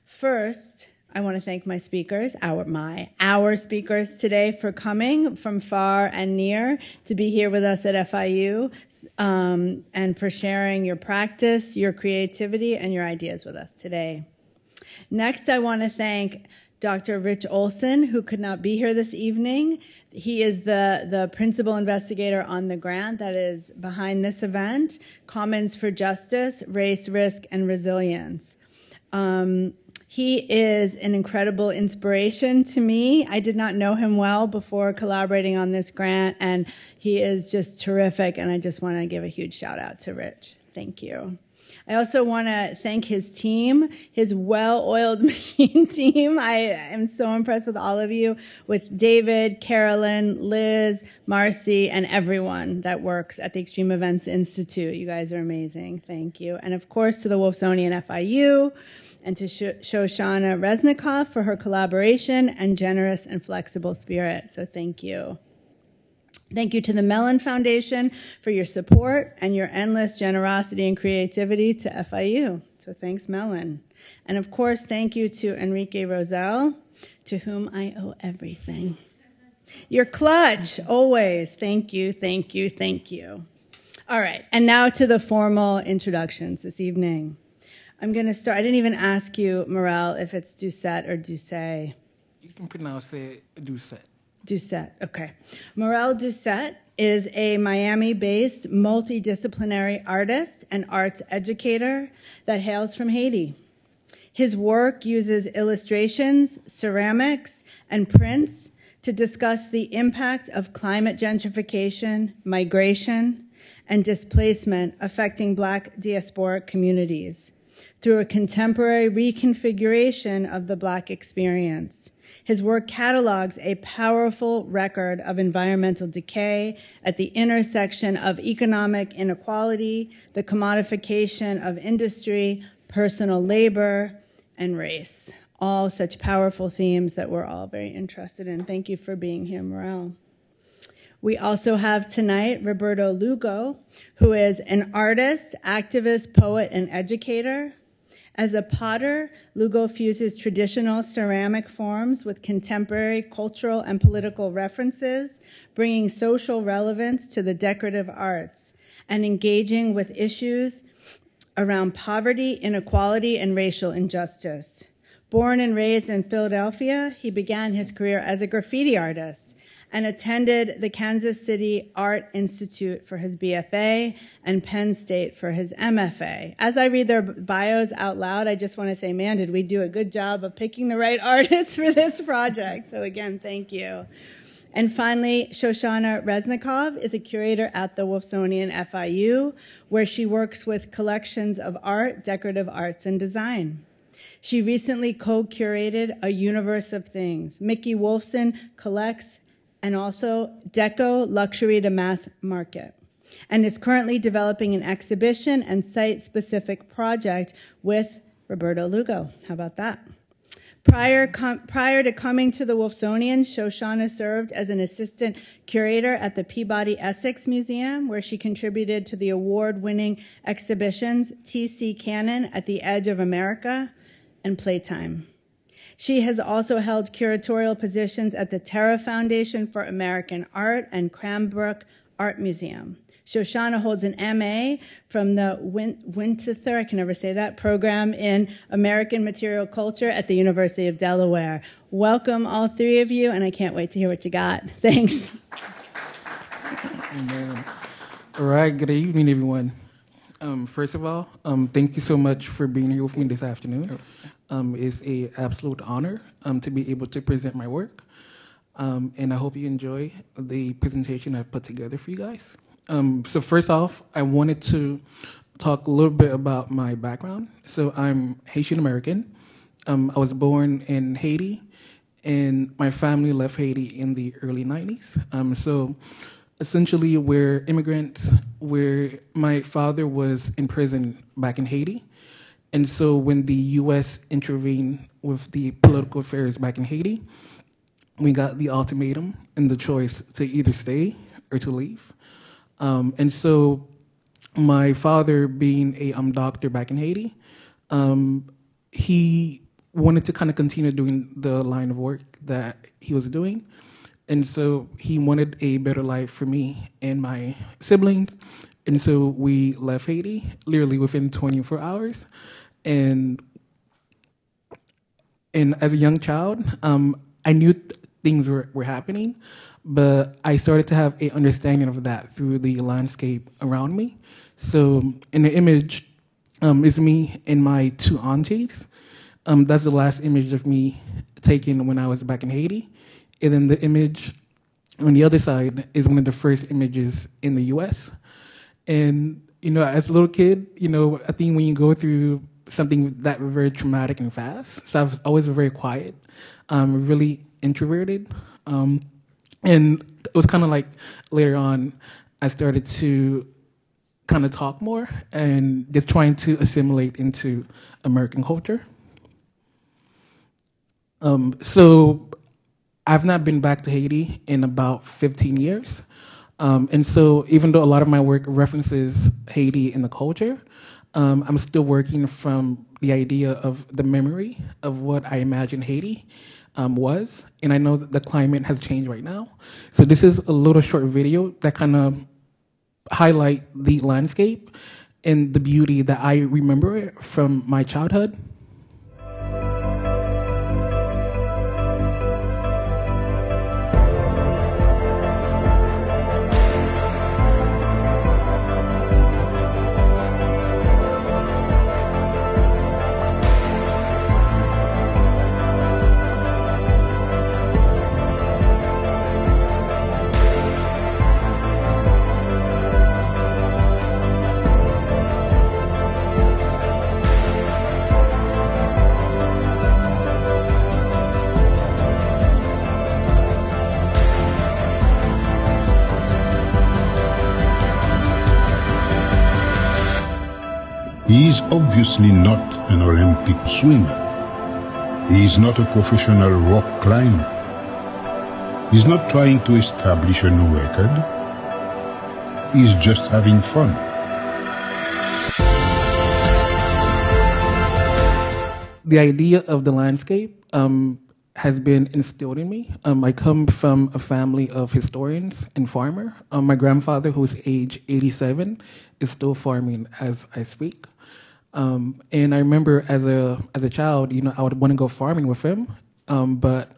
First, I want to thank my speakers, our speakers today for coming from far and near to be here with us at FIU, and for sharing your practice, your creativity, and your ideas with us today. Next, I want to thank Dr. Rich Olson, who could not be here this evening. He is the principal investigator on the grant that is behind this event, Commons for Justice, Race, Risk, and Resilience. He is an incredible inspiration to me. I did not know him well before collaborating on this grant, and he is just terrific, and I just want to give a huge shout out to Rich. Thank you. I also want to thank his team, his well-oiled machine team. I am so impressed with all of you, with David, Carolyn, Liz, Marcy, and everyone that works at the Extreme Events Institute. You guys are amazing. Thank you. And of course, to the Wolfsonian FIU, and to Shoshana Resnikoff for her collaboration and generous and flexible spirit. So thank you. Thank you to the Mellon Foundation for your support and your endless generosity and creativity to FIU. So thanks, Mellon. And of course, thank you to Enrique Rosell, to whom I owe everything. You're clutch, always. Thank you, thank you, thank you. All right, and now to the formal introductions this evening. I'm going to start. I didn't even ask you, Morel, if it's Doucet or Doucet. You can pronounce it Doucet. Doucet, okay. Morel Doucet is a Miami-based multidisciplinary artist and arts educator that hails from Haiti. His work uses illustrations, ceramics, and prints to discuss the impact of climate gentrification, migration, and displacement affecting Black diasporic communities through a contemporary reconfiguration of the Black experience. His work catalogs a powerful record of environmental decay at the intersection of economic inequality, the commodification of industry, personal labor, and race. All such powerful themes that we're all very interested in. Thank you for being here, Morel. We also have tonight Roberto Lugo, who is an artist, activist, poet, and educator. As a potter, Lugo fuses traditional ceramic forms with contemporary cultural and political references, bringing social relevance to the decorative arts and engaging with issues around poverty, inequality, and racial injustice. Born and raised in Philadelphia, he began his career as a graffiti artist and attended the Kansas City Art Institute for his BFA and Penn State for his MFA. As I read their bios out loud, I just want to say, man, did we do a good job of picking the right artists for this project. So again, thank you. And finally, Shoshana Resnikoff is a curator at the Wolfsonian FIU, where she works with collections of art, decorative arts, and design. She recently co-curated A Universe of Things. Mickey Wolfson collects and also Deco Luxury to Mass Market, and is currently developing an exhibition and site-specific project with Roberto Lugo. How about that? Prior to coming to the Wolfsonian, Shoshana served as an assistant curator at the Peabody Essex Museum, where she contributed to the award-winning exhibitions T.C. Cannon at the Edge of America and Playtime. She has also held curatorial positions at the Terra Foundation for American Art and Cranbrook Art Museum. Shoshana holds an MA from the Winterthur, I can never say that, program in American Material Culture at the University of Delaware. Welcome, all three of you, and I can't wait to hear what you got. Thanks. Amen. All right, good evening, everyone. First of all, thank you so much for being here with me this afternoon. It's an absolute honor to be able to present my work, and I hope you enjoy the presentation I put together for you guys. So first off, I wanted to talk a little bit about my background. So I'm Haitian American. I was born in Haiti, and my family left Haiti in the early 90s. So essentially, we're immigrants, where my father was in prison back in Haiti. And so when the U.S. intervened with the political affairs back in Haiti, we got the ultimatum and the choice to either stay or to leave. And so my father, being a doctor back in Haiti, he wanted to kind of continue doing the line of work that he was doing. And so he wanted a better life for me and my siblings. And so we left Haiti literally within 24 hours. And as a young child, I knew things were happening, but I started to have an understanding of that through the landscape around me. So in the image is me and my two aunties. That's the last image of me taken when I was back in Haiti. And then the image on the other side is one of the first images in the US. And, as a little kid, I think when you go through something that very traumatic and fast, so I was always very quiet, really introverted. And it was kind of like later on, I started to kind of talk more and just trying to assimilate into American culture. So I've not been back to Haiti in about 15 years. And so even though a lot of my work references Haiti and the culture, I'm still working from the idea of the memory of what I imagine Haiti was. And I know that the climate has changed right now. So this is a little short video that kind of highlight the landscape and the beauty that I remember from my childhood. He is obviously not an Olympic swimmer. He is not a professional rock climber. He's not trying to establish a new record. He's just having fun. The idea of the landscape has been instilled in me. I come from a family of historians and farmer. My grandfather, who's age 87, is still farming as I speak. And I remember as a child, I would want to go farming with him, but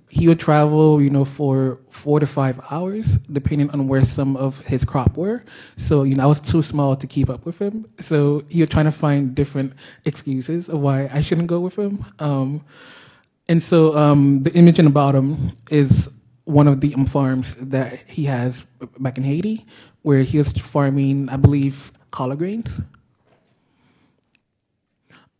he would travel, for 4 to 5 hours, depending on where some of his crop were. So, I was too small to keep up with him. So he was trying to find different excuses of why I shouldn't go with him. And so the image in the bottom is one of the farms that he has back in Haiti, where he was farming, I believe, collard greens.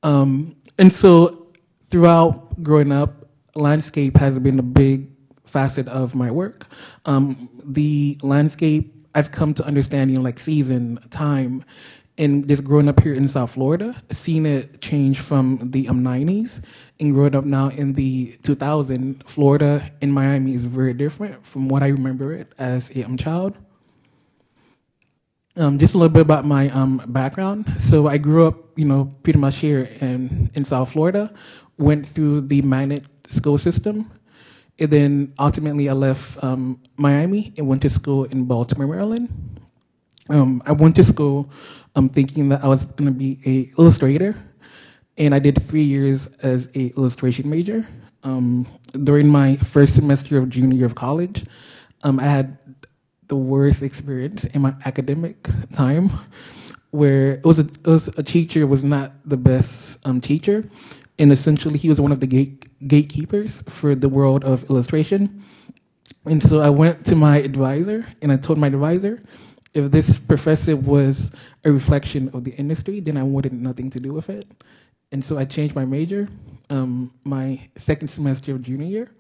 And so throughout growing up, landscape has been a big facet of my work. The landscape, I've come to understand, like season, time, and just growing up here in South Florida, seeing it change from the 90s and growing up now in the 2000s, Florida and Miami is very different from what I remember it as a child. Just a little bit about my background. So I grew up, pretty much here in South Florida, went through the magnet school system, and then ultimately I left Miami and went to school in Baltimore, Maryland. I went to school thinking that I was going to be an illustrator, and I did 3 years as an illustration major. During my first semester of junior year of college, I had the worst experience in my academic time, where it was a teacher was not the best teacher, and essentially he was one of the gatekeepers for the world of illustration. And so I went to my advisor and I told my advisor, if this professor was a reflection of the industry, then I wanted nothing to do with it. And so I changed my major my second semester of junior year.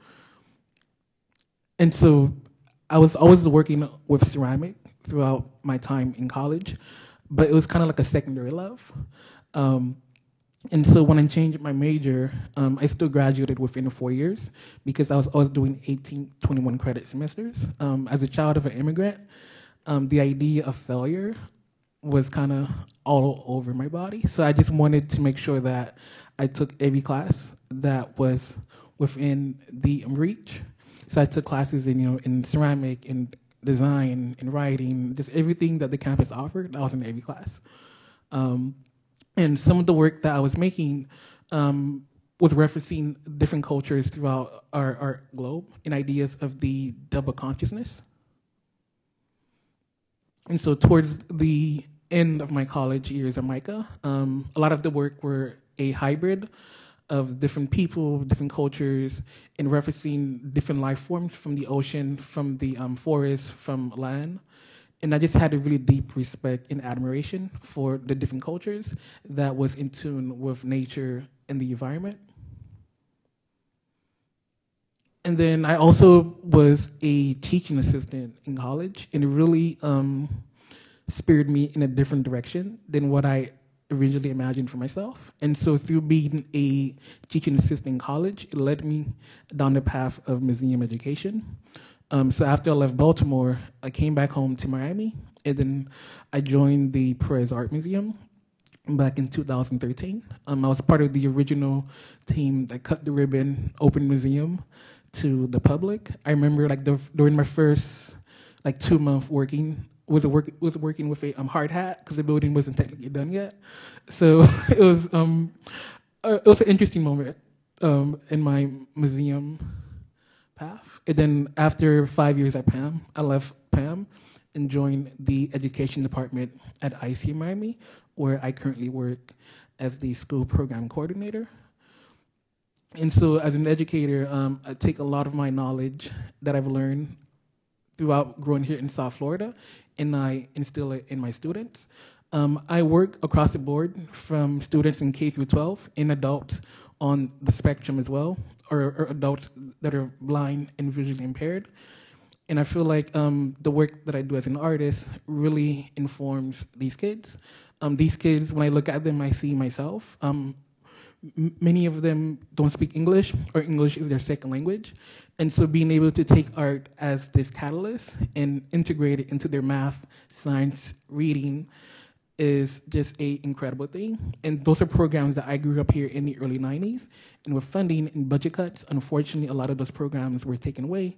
And so I was always working with ceramic throughout my time in college, but it was kind of like a secondary love. And so when I changed my major, I still graduated within 4 years because I was always doing 18, 21 credit semesters. As a child of an immigrant, the idea of failure was kind of all over my body. So I just wanted to make sure that I took every class that was within the reach. So I took classes in, in ceramic, in design, in writing, just everything that the campus offered. I was in every class. And some of the work that I was making was referencing different cultures throughout our globe and ideas of the double consciousness. And so towards the end of my college years at MICA, a lot of the work were a hybrid of different people, different cultures, and referencing different life forms from the ocean, from the forest, from land. And I just had a really deep respect and admiration for the different cultures that was in tune with nature and the environment. And then I also was a teaching assistant in college, and it really spurred me in a different direction than what I originally imagined for myself. And so through being a teaching assistant in college, it led me down the path of museum education. So after I left Baltimore, I came back home to Miami, and then I joined the Perez Art Museum back in 2013. I was part of the original team that cut the ribbon, opened museum to the public. I remember during my first 2 months working, was working with a hard hat because the building wasn't technically done yet. So it was an interesting moment in my museum path. And then after 5 years at PAM, I left PAM and joined the education department at IC Miami, where I currently work as the school program coordinator. And so as an educator, I take a lot of my knowledge that I've learned throughout growing here in South Florida, and I instill it in my students. I work across the board from students in K through 12 and adults on the spectrum as well, or adults that are blind and visually impaired. And I feel like the work that I do as an artist really informs these kids. These kids, when I look at them, I see myself. Many of them don't speak English, or English is their second language. And so being able to take art as this catalyst and integrate it into their math, science, reading is just an incredible thing. And those are programs that I grew up here in the early 90s. And with funding and budget cuts, unfortunately, a lot of those programs were taken away.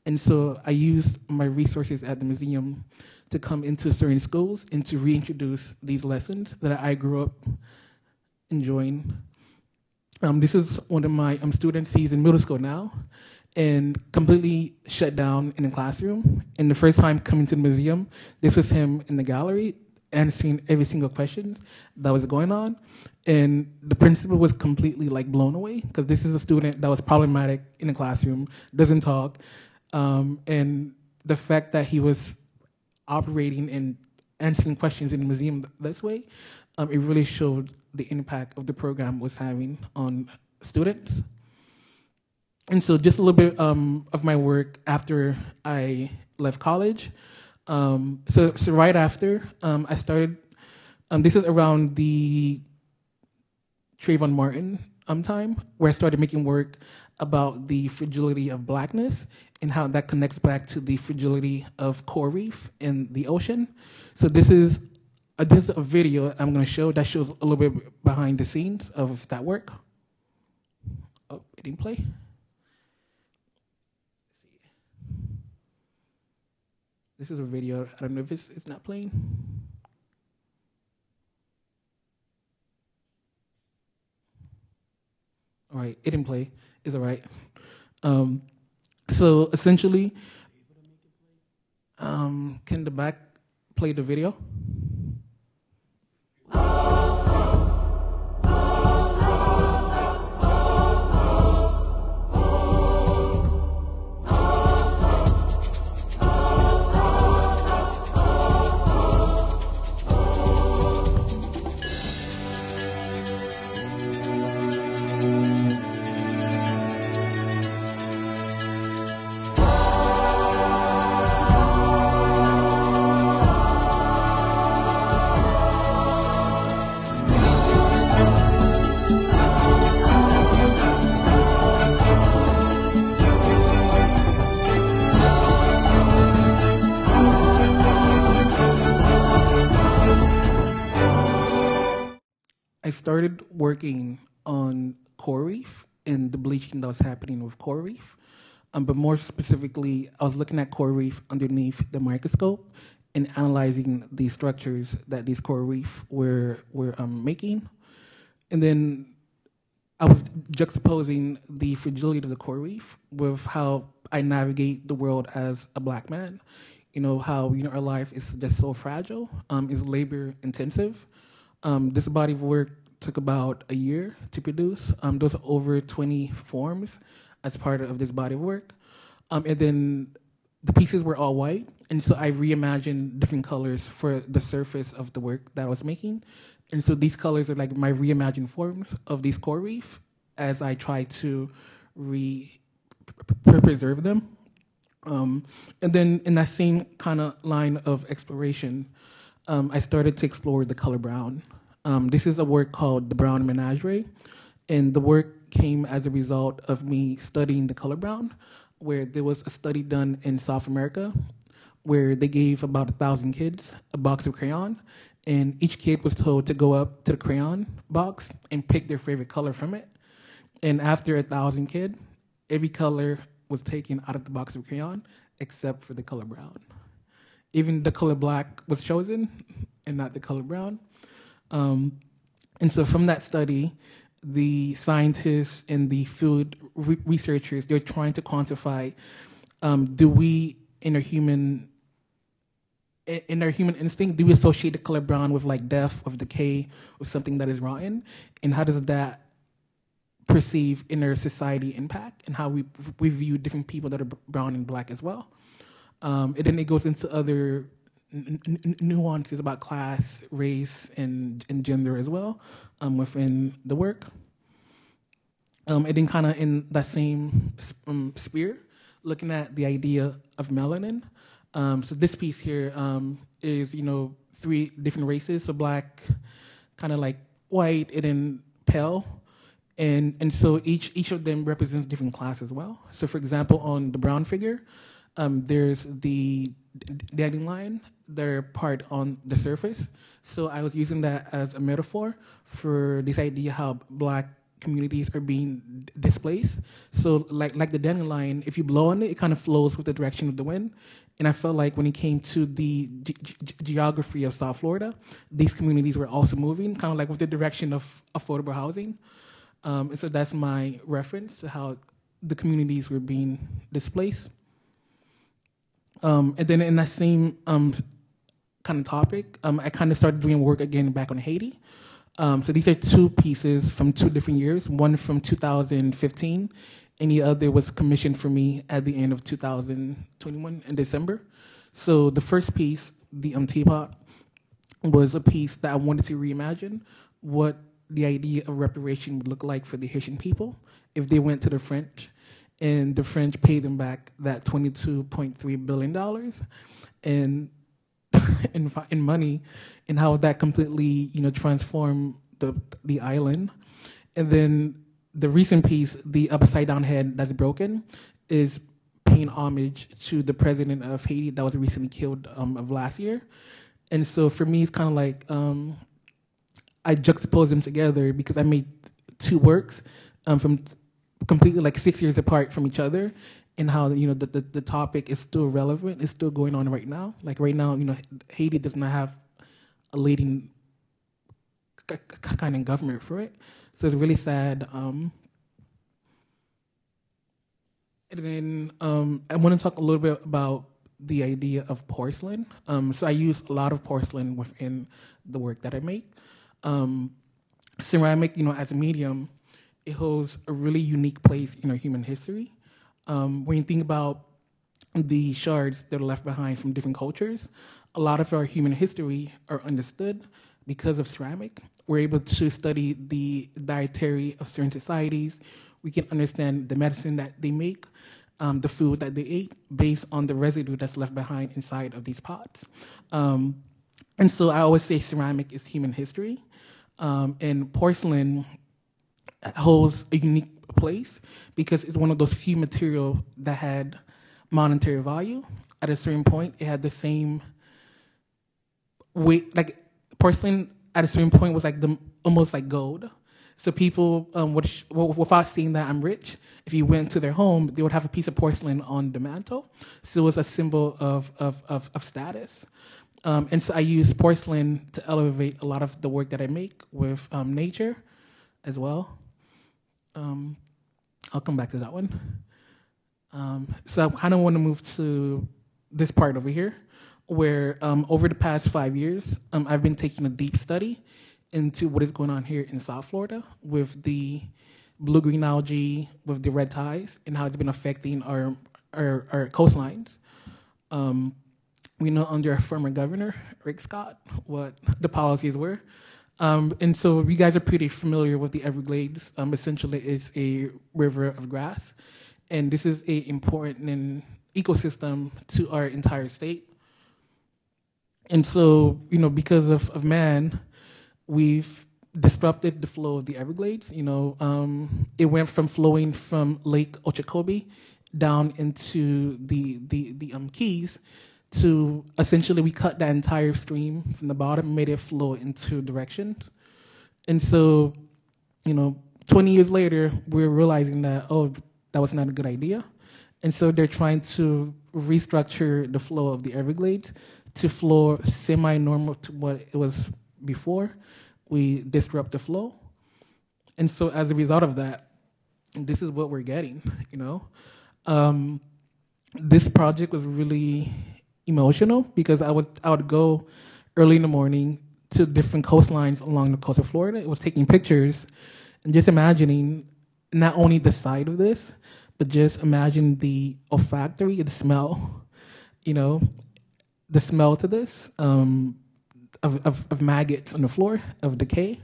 And so I used my resources at the museum to come into certain schools and to reintroduce these lessons that I grew up enjoying. This is one of my students. He's in middle school now and completely shut down in the classroom. And the first time coming to the museum, this was him in the gallery answering every single question that was going on. And the principal was completely blown away, because this is a student that was problematic in the classroom, doesn't talk. And the fact that he was operating and answering questions in the museum this way, it really showed the impact of the program was having on students. And so just a little bit of my work after I left college. So right after, I started, this is around the Trayvon Martin time, where I started making work about the fragility of blackness and how that connects back to the fragility of coral reef in the ocean. So this is a video I'm going to show that shows a little bit behind the scenes of that work. Oh, it didn't play. This is a video. I don't know if it's not playing. All right, it didn't play. It's all right. So essentially, can the back play the video? I started working on coral reef and the bleaching that was happening with coral reef. But more specifically, I was looking at coral reef underneath the microscope and analyzing the structures that these coral reef were making. And then I was juxtaposing the fragility of the coral reef with how I navigate the world as a Black man. How our life is just so fragile, is labor intensive. This body of work took about a year to produce. Those are over 20 forms as part of this body of work. And then the pieces were all white, and so I reimagined different colors for the surface of the work that I was making. And so these colors are like my reimagined forms of these coral reef as I try to preserve them. And then in that same kind of line of exploration, I started to explore the color brown. This is a work called The Brown Menagerie, and the work came as a result of me studying the color brown, where there was a study done in South America where they gave about 1,000 kids a box of crayon, and each kid was told to go up to the crayon box and pick their favorite color from it. And after 1,000 kids, every color was taken out of the box of crayon except for the color brown. Even the color black was chosen and not the color brown. And so from that study, the scientists and the field researchers, they're trying to quantify, do we, in our human instinct, do we associate the color brown with like death, with decay, with something that is rotten? And how does that perceive in our society impact, and how we view different people that are brown and black as well? And then it goes into other nuances about class, race, and gender as well within the work. And then kind of in that same sphere, looking at the idea of melanin. So this piece here is, 3 different races, so black, kind of like white, and then pale. And so each of them represents different classes as well. So for example, on the brown figure, there's the dandelion that are part on the surface. So I was using that as a metaphor for this idea how Black communities are being displaced. So like the dandelion, if you blow on it, it kind of flows with the direction of the wind. And I felt like when it came to the geography of South Florida, these communities were also moving, kind of like with the direction of affordable housing. And so that's my reference to how the communities were being displaced. And then in that same kind of topic, I kind of started doing work again back on Haiti. So these are 2 pieces from 2 different years, one from 2015, and the other was commissioned for me at the end of 2021 in December. So the first piece, the teapot, was a piece that I wanted to reimagine what the idea of reparation would look like for the Haitian people if they went to the French and the French paid them back that $22.3 billion and in money, and how that completely, transformed the island. And then the recent piece, the upside down head that's broken, is paying homage to the president of Haiti that was recently killed of last year. And so for me, it's kind of like I juxtapose them together because I made 2 works from completely like 6 years apart from each other, and how the topic is still relevant, it's still going on right now. Like right now, Haiti does not have a leading kind of government for it, so it's really sad. And then I want to talk a little bit about the idea of porcelain. So I use a lot of porcelain within the work that I make. Ceramic, as a medium, it holds a really unique place in our human history. When you think about the shards that are left behind from different cultures, a lot of our human history are understood because of ceramic. We're able to study the dietary of certain societies. We can understand the medicine that they make, the food that they ate, based on the residue that's left behind inside of these pots. And so I always say ceramic is human history. And porcelain holds a unique place because it's one of those few materials that had monetary value. At a certain point, it had the same weight. Like porcelain at a certain point was like almost like gold. So people, without seeing that I'm rich, if you went to their home, they would have a piece of porcelain on the mantle. So it was a symbol of status. And so I use porcelain to elevate a lot of the work that I make with nature as well. I'll come back to that one. So I kind of want to move to this part over here, where over the past 5 years, I've been taking a deep study into what is going on here in South Florida with the blue-green algae, with the red tides, and how it's been affecting our coastlines. We know under our former governor, Rick Scott, what the policies were. And so you guys are pretty familiar with the Everglades. Essentially, it's a river of grass. And this is an important ecosystem to our entire state. And so, because of man, we've disrupted the flow of the Everglades. It went from flowing from Lake Okeechobee down into the Keys to essentially we cut that entire stream from the bottom, made it flow in two directions. And so, 20 years later, we're realizing that, that was not a good idea. And so they're trying to restructure the flow of the Everglades to flow semi-normal to what it was before. We disrupt the flow. And so as a result of that, this is what we're getting, This project was really emotional because I would go early in the morning to different coastlines along the coast of Florida. It was taking pictures and just imagining not only the sight of this, but just imagine the olfactory, the smell, the smell to this of maggots on the floor, of decay.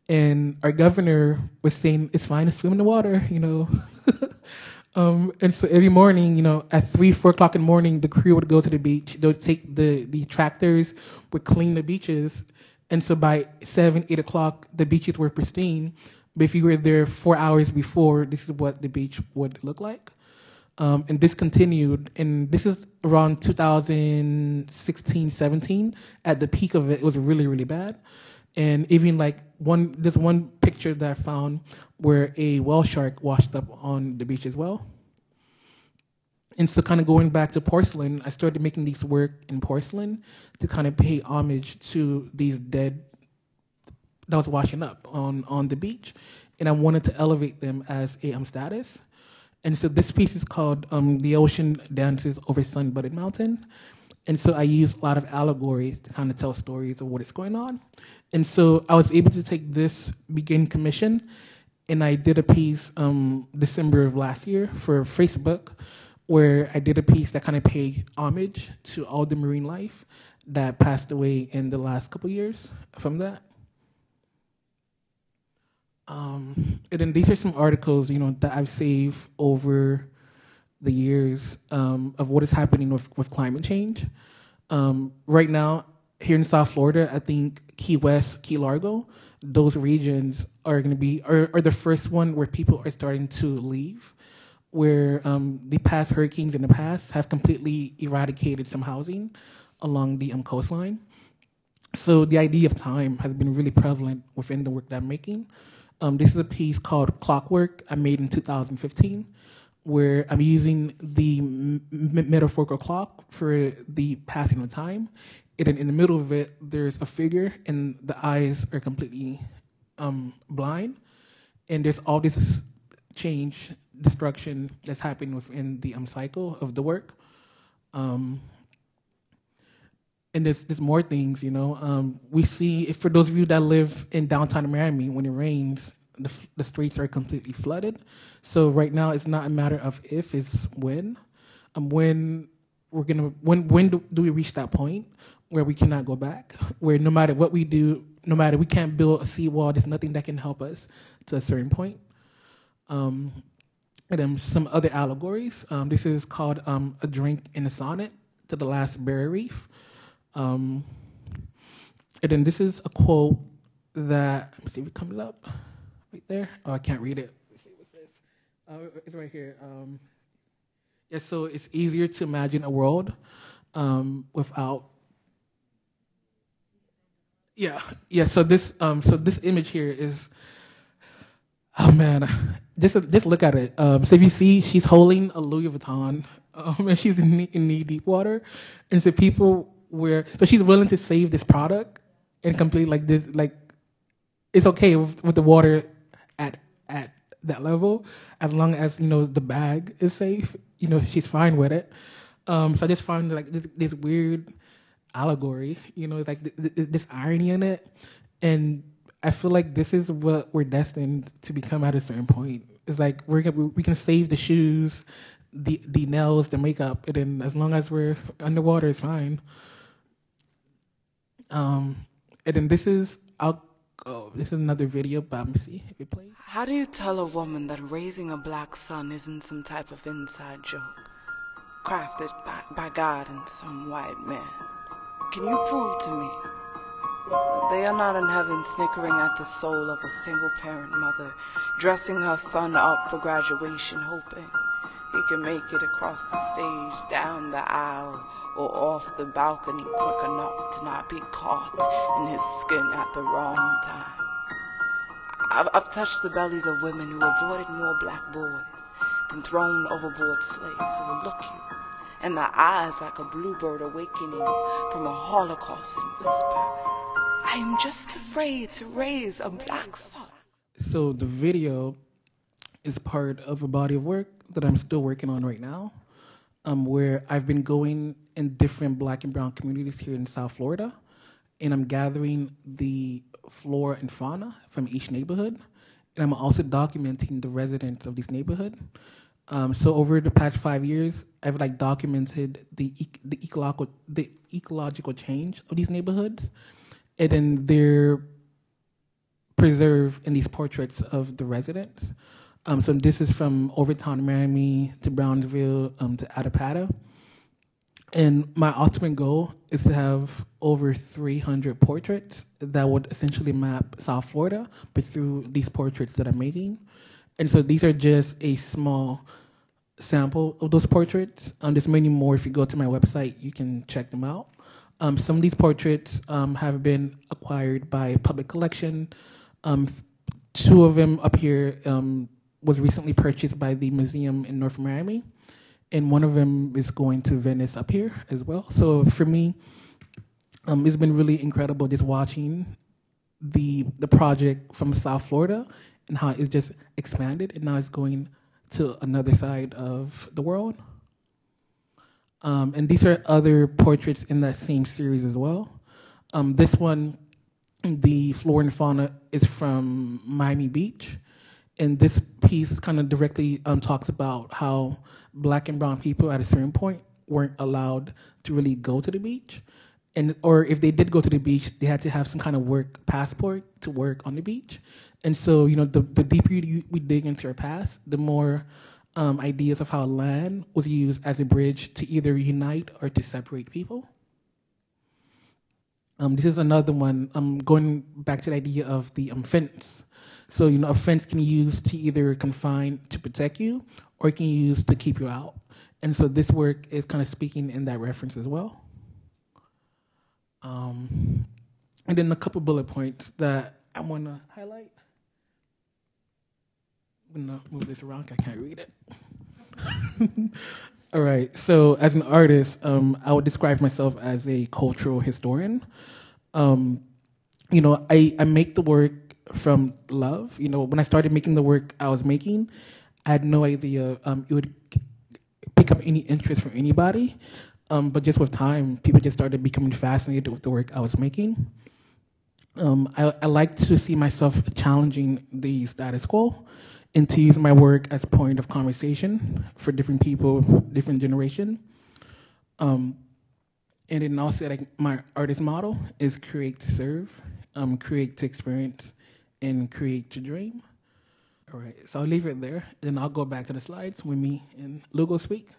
And our governor was saying it's fine to swim in the water, And so every morning, at 3, 4 o'clock in the morning, the crew would go to the beach. They would take the tractors, would clean the beaches. And so by 7, 8 o'clock, the beaches were pristine. But if you were there 4 hours before, this is what the beach would look like. And this continued. And this is around 2016, 17. At the peak of it, it was really, really bad. And even there's one picture that I found where a whale shark washed up on the beach as well. And so kind of going back to porcelain, I started making these work in porcelain to kind of pay homage to these dead that was washing up on the beach. And I wanted to elevate them as a status. And so this piece is called The Ocean Dances Over Sun-Budded Mountain. And so I use a lot of allegories to kind of tell stories of what is going on. And so I was able to take this begin commission, and I did a piece December of last year for Facebook, where I did a piece that kind of paid homage to all the marine life that passed away in the last couple years from that. And then these are some articles, that I've saved over the years of what is happening with climate change. Right now, here in South Florida, I think Key West, Key Largo, those regions are going to be are the first one where people are starting to leave, where the past hurricanes in the past have completely eradicated some housing along the coastline. So the idea of time has been really prevalent within the work that I'm making. This is a piece called Clockwork I made in 2015, where I'm using the metaphorical clock for the passing of time. And in the middle of it, there's a figure, and the eyes are completely blind. And there's all this change, destruction that's happening within the cycle of the work. And there's more things, we see, for those of you that live in downtown Miami, when it rains, the streets are completely flooded. So right now, it's not a matter of if, it's when. When do we reach that point where we cannot go back? Where no matter what we do, we can't build a seawall, there's nothing that can help us to a certain point. And then some other allegories. This is called A Drink in a Sonnet to the Last Barrier Reef. And then this is a quote that, let me see if it comes up right there. Oh, I can't read it. Let's see what it says. It's right here. So it's easier to imagine a world without. Yeah. So this image here is, oh man, just look at it. So if you see, she's holding a Louis Vuitton, and she's in knee deep water, and so so she's willing to save this product and complete like this, like it's okay with the water at that level, as long as the bag is safe. She's fine with it. So I just find like this weird allegory, like this irony in it, and I feel like this is what we're destined to become at a certain point. It's like we can save the shoes, the nails, the makeup, and then as long as we're underwater, it's fine. And then this is another video, but let me see if it plays. How do you tell a woman that raising a black son isn't some type of inside joke, crafted by God and some white man? Can you prove to me that they are not in heaven snickering at the soul of a single-parent mother, dressing her son up for graduation, hoping he can make it across the stage, down the aisle, or off the balcony quick enough to not be caught in his skin at the wrong time? I've touched the bellies of women who aborted more black boys than thrown overboard slaves who will look you in the eyes like a bluebird awakening from a holocaust and whisper, I am just afraid to raise a black son. So the video is part of a body of work that I'm still working on right now, where I've been going in different black and brown communities here in South Florida, and I'm gathering the flora and fauna from each neighborhood, and I'm also documenting the residents of this neighborhood. So over the past 5 years, I've documented the ecological change of these neighborhoods, and then they're preserved in these portraits of the residents. So this is from Overtown, Miami, to Brownsville, to Attapata. And my ultimate goal is to have over 300 portraits that would essentially map South Florida, but through these portraits that I'm making. And so these are just a small sample of those portraits. There's many more. If you go to my website, you can check them out. Some of these portraits have been acquired by public collection. 2 of them up here was recently purchased by the museum in North Miami, and 1 of them is going to Venice up here as well. So for me, it's been really incredible just watching the project from South Florida and how it just expanded, and now it's going to another side of the world. And these are other portraits in that same series as well. This one, the flora and fauna, is from Miami Beach. And this piece kind of directly talks about how black and brown people at a certain point weren't allowed to really go to the beach. Or if they did go to the beach, they had to have some kind of work passport to work on the beach. And so, the deeper we dig into our past, the more ideas of how land was used as a bridge to either unite or to separate people. This is another one, going back to the idea of the fence. So, a fence can be used to either confine to protect you, or it can be used to keep you out. And so this work is kind of speaking in that reference as well. And then a couple bullet points that I want to highlight. I'm going to move this around because I can't read it. All right. So as an artist, I would describe myself as a cultural historian. I make the work from love. When I started making the work I was making, I had no idea it would pick up any interest from anybody. But just with time, people just started becoming fascinated with the work I was making. I like to see myself challenging the status quo and to use my work as a point of conversation for different people, different generation. And then also, my artist model is create to serve, create to experience, and create to dream. All right, so I'll leave it there, then I'll go back to the slides when me and Lugo speak.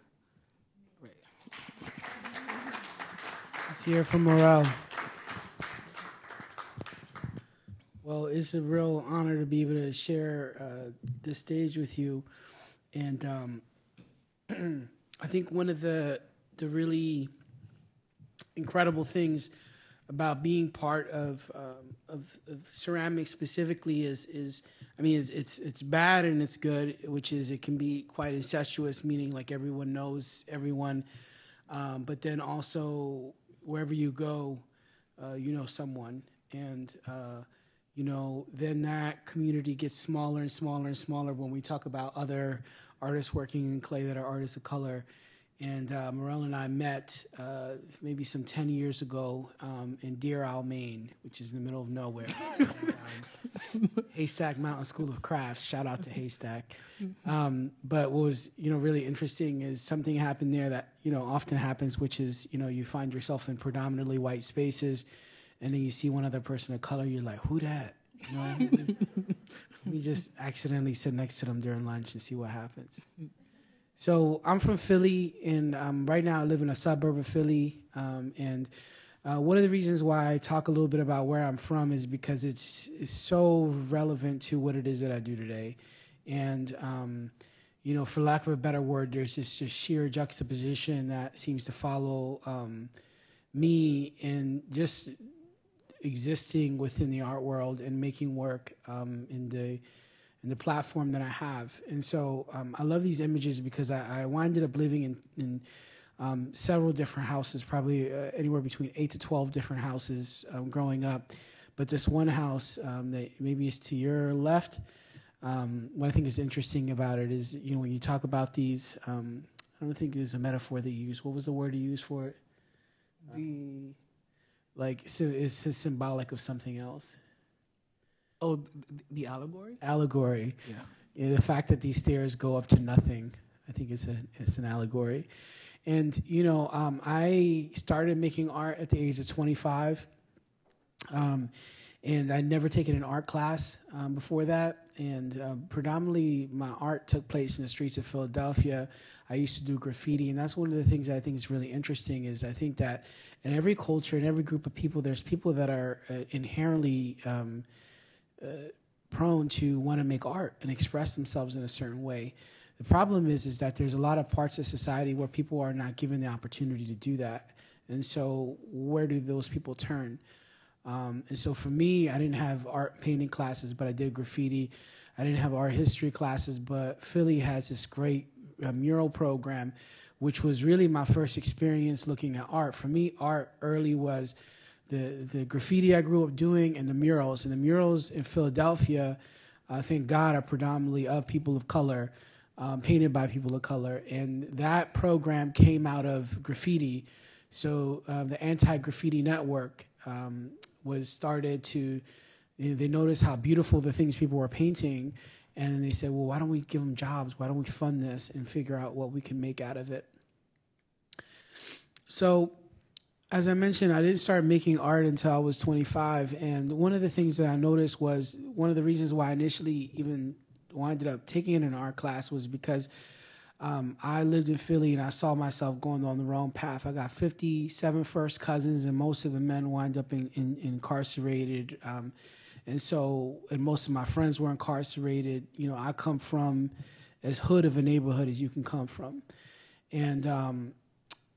Right. Let's hear from Morel. Well, it's a real honor to be able to share this stage with you. And I think one of the really incredible things about being part of ceramics specifically is I mean it's bad and it's good, which is it can be quite incestuous, meaning like everyone knows everyone, but then also wherever you go, you know someone, and you know, then that community gets smaller and smaller and smaller when we talk about other artists working in clay that are artists of color. And Morel and I met maybe some 10 years ago in Deer Isle, Maine, which is in the middle of nowhere. And, Haystack Mountain School of Crafts. Shout out to Haystack. But what was, you know, really interesting is something happened there that, you know, often happens, which is, you know, you find yourself in predominantly white spaces, and then you see one other person of color, you're like, who that? You know, we just accidentally sit next to them during lunch and see what happens. So I'm from Philly, and right now I live in a suburb of Philly. And one of the reasons why I talk a little bit about where I'm from is because it's so relevant to what it is that I do today. And, you know, for lack of a better word, there's this just sheer juxtaposition that seems to follow me in just existing within the art world and making work in the platform that I have. And so I love these images because I winded up living in several different houses, probably anywhere between 8 to 12 different houses growing up. But this one house that maybe is to your left, what I think is interesting about it is, you know, when you talk about these, I don't think there's a metaphor that you use. What was the word you used for it? It's symbolic of something else. Oh, the allegory? Allegory. Yeah. The fact that these stairs go up to nothing, I think it's an allegory. And, you know, I started making art at the age of 25. And I'd never taken an art class before that. And predominantly my art took place in the streets of Philadelphia. I used to do graffiti. And that's one of the things I think is really interesting is I think that in every culture, in every group of people, there's people that are inherently prone to want to make art and express themselves in a certain way. The problem is that there's a lot of parts of society where people are not given the opportunity to do that. And so where do those people turn? And so for me, I didn't have art painting classes, but I did graffiti. I didn't have art history classes, but Philly has this great mural program, which was really my first experience looking at art. For me, art early was the graffiti I grew up doing and the murals. And the murals in Philadelphia, thank God, are predominantly of people of color, painted by people of color. And that program came out of graffiti. So the Anti-Graffiti Network was started to, you know, they noticed how beautiful the things people were painting. And they said, well, why don't we give them jobs? Why don't we fund this and figure out what we can make out of it? So as I mentioned, I didn't start making art until I was 25. And one of the things that I noticed was one of the reasons why I initially even ended up taking an art class was because I lived in Philly and I saw myself going on the wrong path. I got 57 first cousins, and most of the men wind up incarcerated. And most of my friends were incarcerated. You know, I come from as hood of a neighborhood as you can come from. And,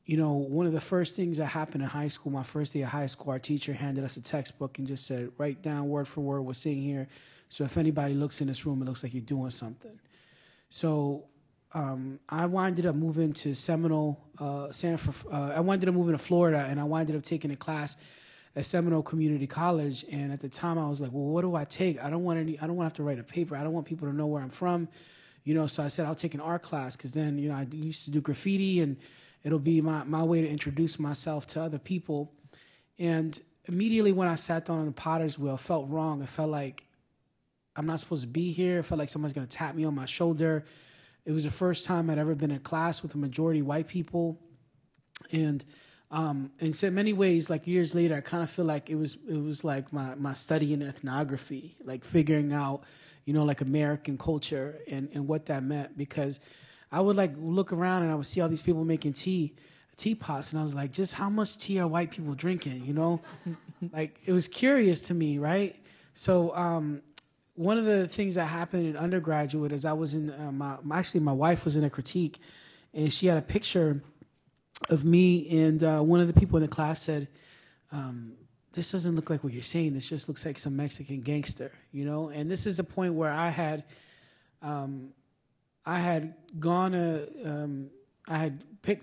you know, one of the first things that happened in high school, my first day of high school, our teacher handed us a textbook and just said, write down word for word what's in here. So if anybody looks in this room, it looks like you're doing something. So I winded up moving to Seminole, I winded up moving to Florida, and I winded up taking a class at Seminole Community College. And at the time, I was like, well, what do I take? I don't want to have to write a paper. I don't want people to know where I'm from, you know. So I said I'll take an art class because then, you know, I used to do graffiti, and it'll be my way to introduce myself to other people. And immediately when I sat down on the potter's wheel, it felt wrong. It felt like I'm not supposed to be here. It felt like someone's going to tap me on my shoulder. It was the first time I'd ever been in class with a majority white people. And in so many ways, like years later, I kind of feel like it was like my study in ethnography, like figuring out, you know, like American culture and what that meant. Because I would like look around and I would see all these people making teapots, and I was like, just how much tea are white people drinking, you know? Like, it was curious to me, right? So one of the things that happened in undergraduate is I was in my wife was in a critique, and she had a picture of me, and one of the people in the class said, this doesn't look like what you're saying. This just looks like some Mexican gangster, you know. And this is the point where I had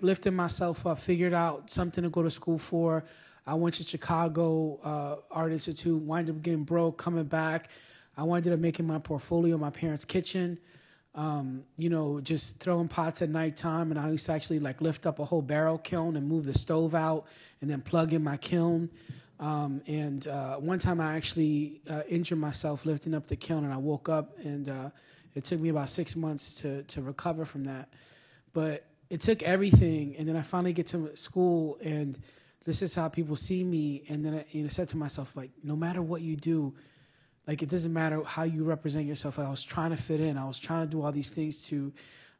lifted myself up, figured out something to go to school for. I went to Chicago Art Institute, wound up getting broke, coming back. I wound up making my portfolio in my parents' kitchen, you know, just throwing pots at nighttime. And I used to actually like lift up a whole barrel kiln and move the stove out and then plug in my kiln. One time I actually injured myself lifting up the kiln, and I woke up, and it took me about 6 months to recover from that. But it took everything, and then I finally get to school, and this is how people see me. And then I said to myself, like, no matter what you do, like, it doesn't matter how you represent yourself. I was trying to fit in. I was trying to do all these things to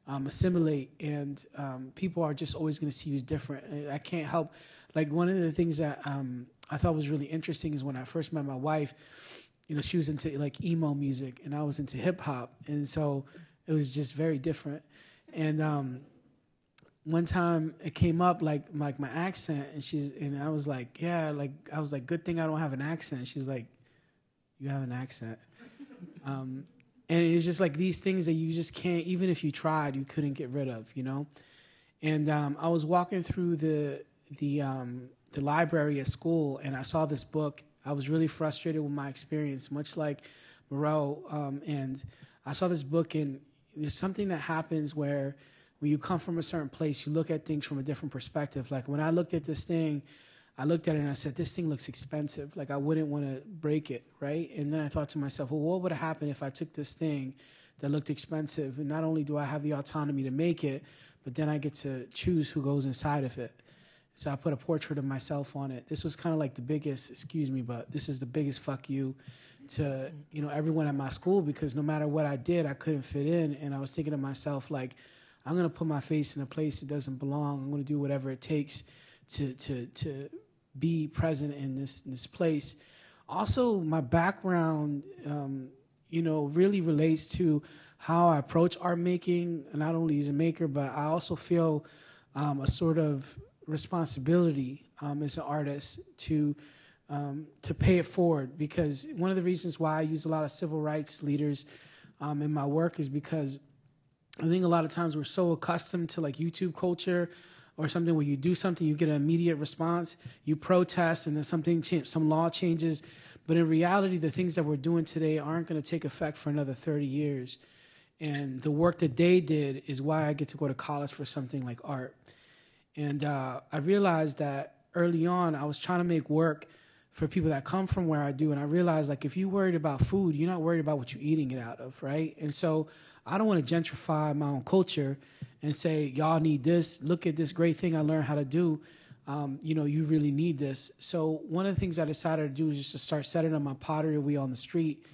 assimilate, and people are just always going to see you as different. And I can't help. Like, one of the things that I thought was really interesting is when I first met my wife, you know, she was into like emo music, and I was into hip hop, and so it was just very different. And one time it came up like my accent, and I was like, yeah, like I was like, good thing I don't have an accent. She's like, you have an accent. And it's just like these things that you just can't, even if you tried, you couldn't get rid of, you know. And I was walking through the library at school, and I saw this book. I was really frustrated with my experience, much like Morel. And I saw this book, and there's something that happens where when you come from a certain place, you look at things from a different perspective. Like when I looked at this thing, I looked at it and I said, this thing looks expensive. Like I wouldn't want to break it, right? And then I thought to myself, well, what would have happened if I took this thing that looked expensive, and not only do I have the autonomy to make it, but then I get to choose who goes inside of it. So I put a portrait of myself on it. This was kind of like the biggest, excuse me, but this is the biggest fuck you to, you know, everyone at my school, because no matter what I did, I couldn't fit in. And I was thinking to myself, like, I'm going to put my face in a place that doesn't belong. I'm going to do whatever it takes to be present in this place. Also, my background, you know, really relates to how I approach art making, not only as a maker, but I also feel a sort of responsibility as an artist to pay it forward. Because one of the reasons why I use a lot of civil rights leaders in my work is because I think a lot of times we're so accustomed to like YouTube culture or something where you do something, you get an immediate response, you protest, and then some law changes. But in reality, the things that we're doing today aren't going to take effect for another 30 years. And the work that they did is why I get to go to college for something like art. And I realized that early on, I was trying to make work for people that come from where I do. And I realized, like, if you're worried about food, you're not worried about what you're eating it out of, right? And so I don't want to gentrify my own culture and say, y'all need this. Look at this great thing I learned how to do. You know, you really need this. So one of the things I decided to do is just to start setting up my pottery wheel on the street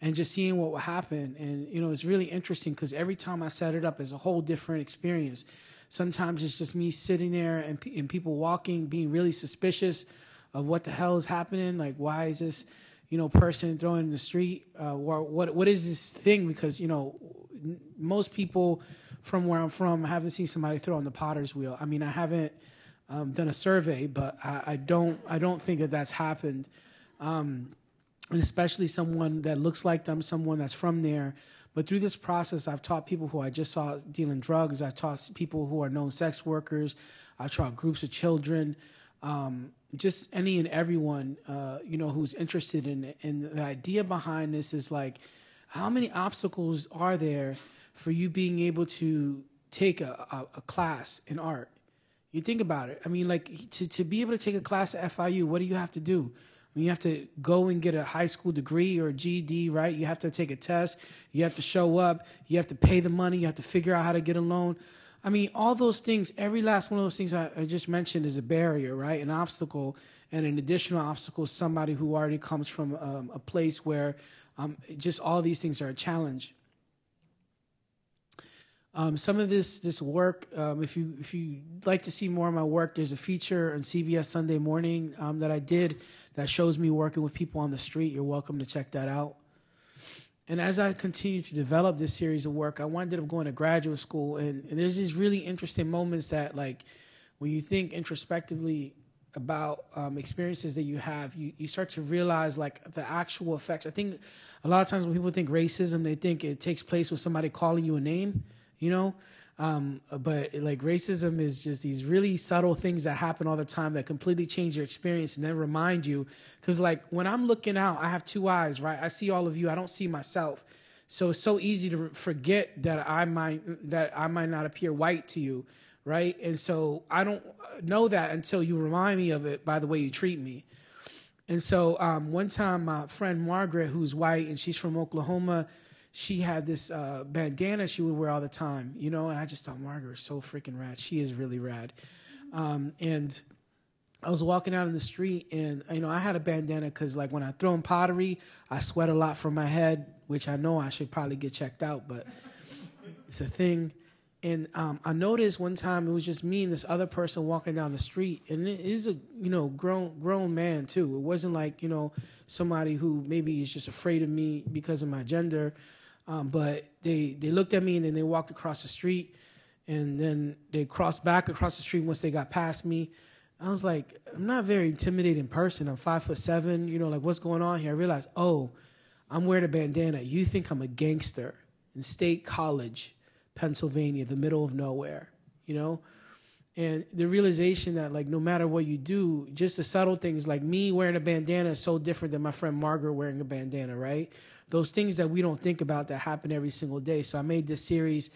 and just seeing what would happen. And, you know, it's really interesting because every time I set it up, it's a whole different experience. Sometimes it's just me sitting there and people walking, being really suspicious of what the hell is happening. Like, why is this, you know, person throwing in the street? What is this thing? Because, you know, most people from where I'm from haven't seen somebody throw on the potter's wheel. I mean, I haven't done a survey, but I don't think that that's happened. And especially someone that looks like them, someone that's from there. But through this process, I've taught people who I just saw dealing drugs. I've taught people who are known sex workers. I've taught groups of children, just any and everyone, you know, who's interested in it. And the idea behind this is like, how many obstacles are there for you being able to take a class in art? You think about it. I mean, like, to be able to take a class at FIU, what do you have to do? I mean, you have to go and get a high school degree or a GED, right? You have to take a test. You have to show up. You have to pay the money. You have to figure out how to get a loan. I mean, all those things, every last one of those things I just mentioned is a barrier, right? An obstacle, and an additional obstacle is somebody who already comes from a place where just all these things are a challenge. Some of this work, if you'd like to see more of my work, there's a feature on CBS Sunday Morning that I did that shows me working with people on the street. You're welcome to check that out. And as I continue to develop this series of work, I wound up going to graduate school, and there's these really interesting moments that, like, when you think introspectively, about experiences that you have, you start to realize like the actual effects. I think a lot of times when people think racism, they think it takes place with somebody calling you a name, you know. But like racism is just these really subtle things that happen all the time that completely change your experience and then remind you. Because like when I'm looking out, I have two eyes, right? I see all of you. I don't see myself. So it's so easy to forget that I might not appear white to you, right? And so I don't know that until you remind me of it by the way you treat me. And so one time my friend Margaret, who's white and she's from Oklahoma, she had this bandana she would wear all the time, you know, and I just thought Margaret was so freaking rad. She is really rad. And I was walking out in the street and, you know, I had a bandana because like when I throw in pottery, I sweat a lot from my head, which I know I should probably get checked out, but it's a thing. And I noticed one time it was just me and this other person walking down the street, and it is a, you know, grown man too. It wasn't like, you know, somebody who maybe is just afraid of me because of my gender. But they looked at me and then they walked across the street, and then they crossed back across the street once they got past me. I was like, I'm not a very intimidating person. I'm 5'7", you know, like what's going on here? I realized, oh, I'm wearing a bandana. You think I'm a gangster in State College, Pennsylvania, the middle of nowhere, you know? And the realization that like no matter what you do, just the subtle things like me wearing a bandana is so different than my friend Margaret wearing a bandana, right? Those things that we don't think about that happen every single day. So I made this series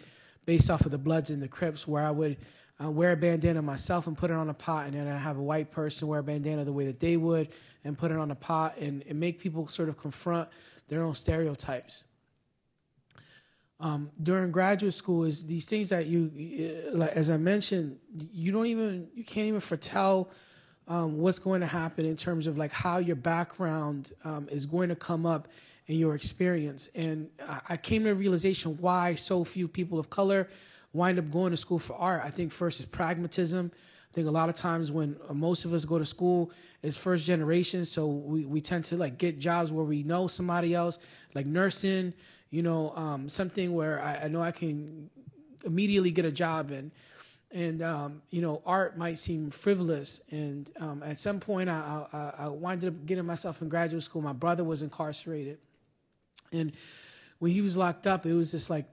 based off of the Bloods and the Crips where I would wear a bandana myself and put it on a pot, and then I have a white person wear a bandana the way that they would and put it on a pot and make people sort of confront their own stereotypes. During graduate school is these things that you like, as I mentioned, you can't even foretell what's going to happen in terms of like how your background is going to come up in your experience. And I came to a realization why so few people of color wind up going to school for art. I think first is pragmatism. I think a lot of times when most of us go to school, it's first generation, so we tend to like get jobs where we know somebody else, like nursing, you know, something where I know I can immediately get a job in. And, you know, art might seem frivolous. And at some point, I winded up getting myself in graduate school. My brother was incarcerated. And when he was locked up, it was just like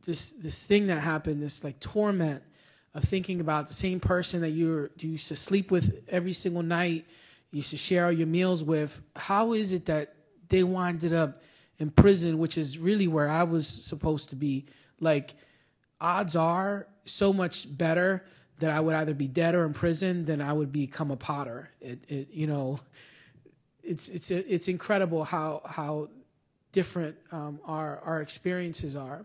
this thing that happened, this like torment of thinking about the same person that you used to sleep with every single night, you used to share all your meals with. How is it that they winded up in prison, which is really where I was supposed to be? Like, odds are so much better that I would either be dead or in prison than I would become a potter. You know, it's incredible how different our experiences are.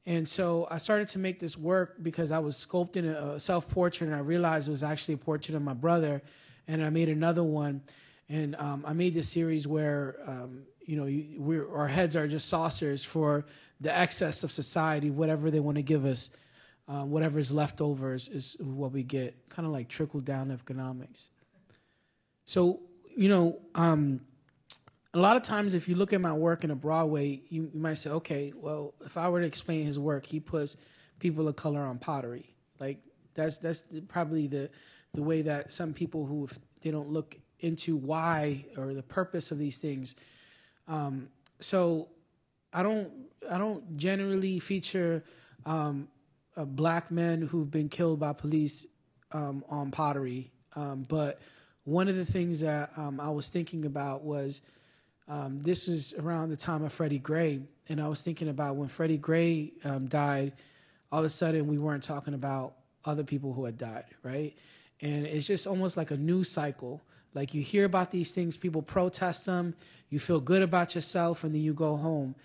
And so I started to make this work because I was sculpting a self-portrait, and I realized it was actually a portrait of my brother. And I made another one, and I made this series where you know, our heads are just saucers for the excess of society. Whatever they want to give us, whatever is left over is what we get. Kind of like trickle down economics. So, you know, a lot of times if you look at my work in a broad way, you might say, okay, well, if I were to explain his work, he puts people of color on pottery. Like that's probably the way that some people who, if they don't look into why or the purpose of these things. So I don't generally feature black men who've been killed by police on pottery. But one of the things that I was thinking about was this was around the time of Freddie Gray, and I was thinking about when Freddie Gray died, all of a sudden we weren't talking about other people who had died, right? And it's just almost like a news cycle. Like you hear about these things, people protest them, you feel good about yourself, and then you go home.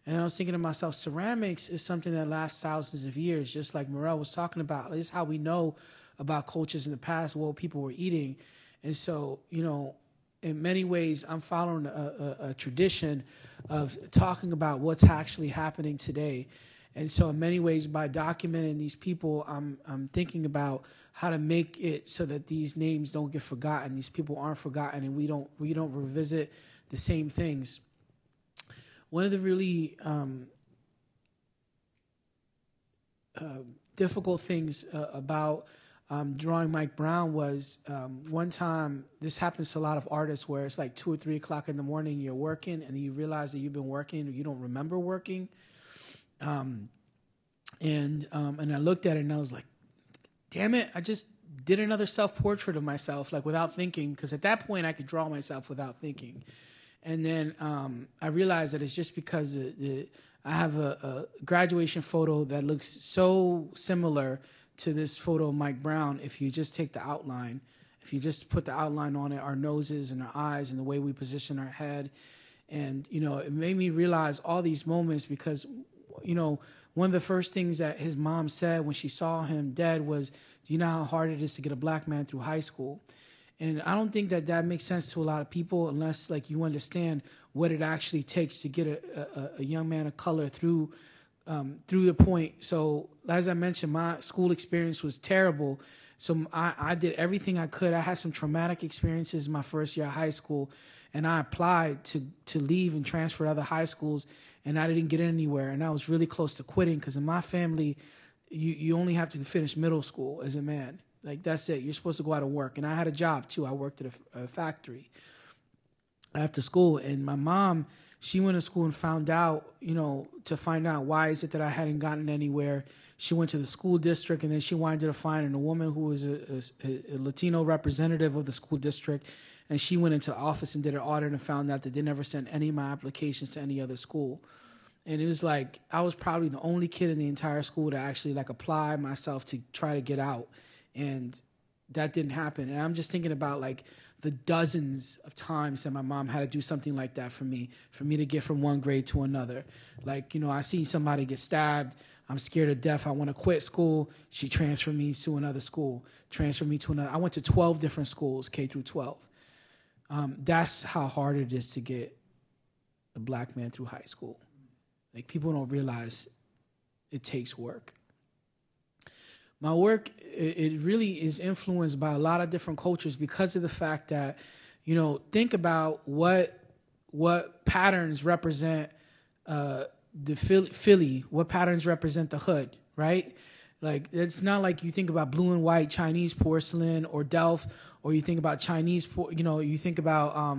And I was thinking to myself, ceramics is something that lasts thousands of years, just like Morel was talking about. This is how we know about cultures in the past, what people were eating. And so, you know, in many ways, I'm following a tradition of talking about what's actually happening today. And so in many ways, by documenting these people, I'm thinking about how to make it so that these names don't get forgotten, these people aren't forgotten, and we don't revisit the same things. One of the really difficult things about drawing Mike Brown was one time, this happens to a lot of artists where it's like 2 or 3 o'clock in the morning, you're working, and you realize that you've been working, or you don't remember working. And I looked at it and I was like, damn it, I just did another self-portrait of myself, like without thinking, because at that point I could draw myself without thinking. And then I realized that it's just because I have a graduation photo that looks so similar to this photo of Mike Brown. If you just take the outline, if you just put the outline on it, our noses and our eyes and the way we position our head. And, it made me realize all these moments because, one of the first things that his mom said when she saw him dead was, do you know how hard it is to get a black man through high school? And I don't think that makes sense to a lot of people unless like you understand what it actually takes to get a young man of color through the point. So as I mentioned, my school experience was terrible. So I did everything I could. I had some traumatic experiences in my first year of high school, and I applied to leave and transfer to other high schools, and I didn't get anywhere. And I was really close to quitting because in my family, you only have to finish middle school as a man. Like, that's it. You're supposed to go out and work. And I had a job, too. I worked at a factory after school. And my mom, she went to school and found out, to find out why is it that I hadn't gotten anywhere. She went to the school district, and then she wanted to find a woman who was a Latino representative of the school district. And she went into the office and did an audit and found out that they never sent any of my applications to any other school. And it was like I was probably the only kid in the entire school to actually like apply myself to try to get out. And that didn't happen. And I'm just thinking about like the dozens of times that my mom had to do something like that for me to get from one grade to another. Like, I see somebody get stabbed. I'm scared to death. I want to quit school. She transferred me to another school, transferred me to another. I went to 12 different schools, K through 12. That's how hard it is to get a black man through high school. Like, people don't realize it takes work. My work, it really is influenced by a lot of different cultures because of the fact that, think about what patterns represent the Philly, what patterns represent the hood, right? Like, it's not like you think about blue and white Chinese porcelain or Delft, or you think about Chinese, you think about,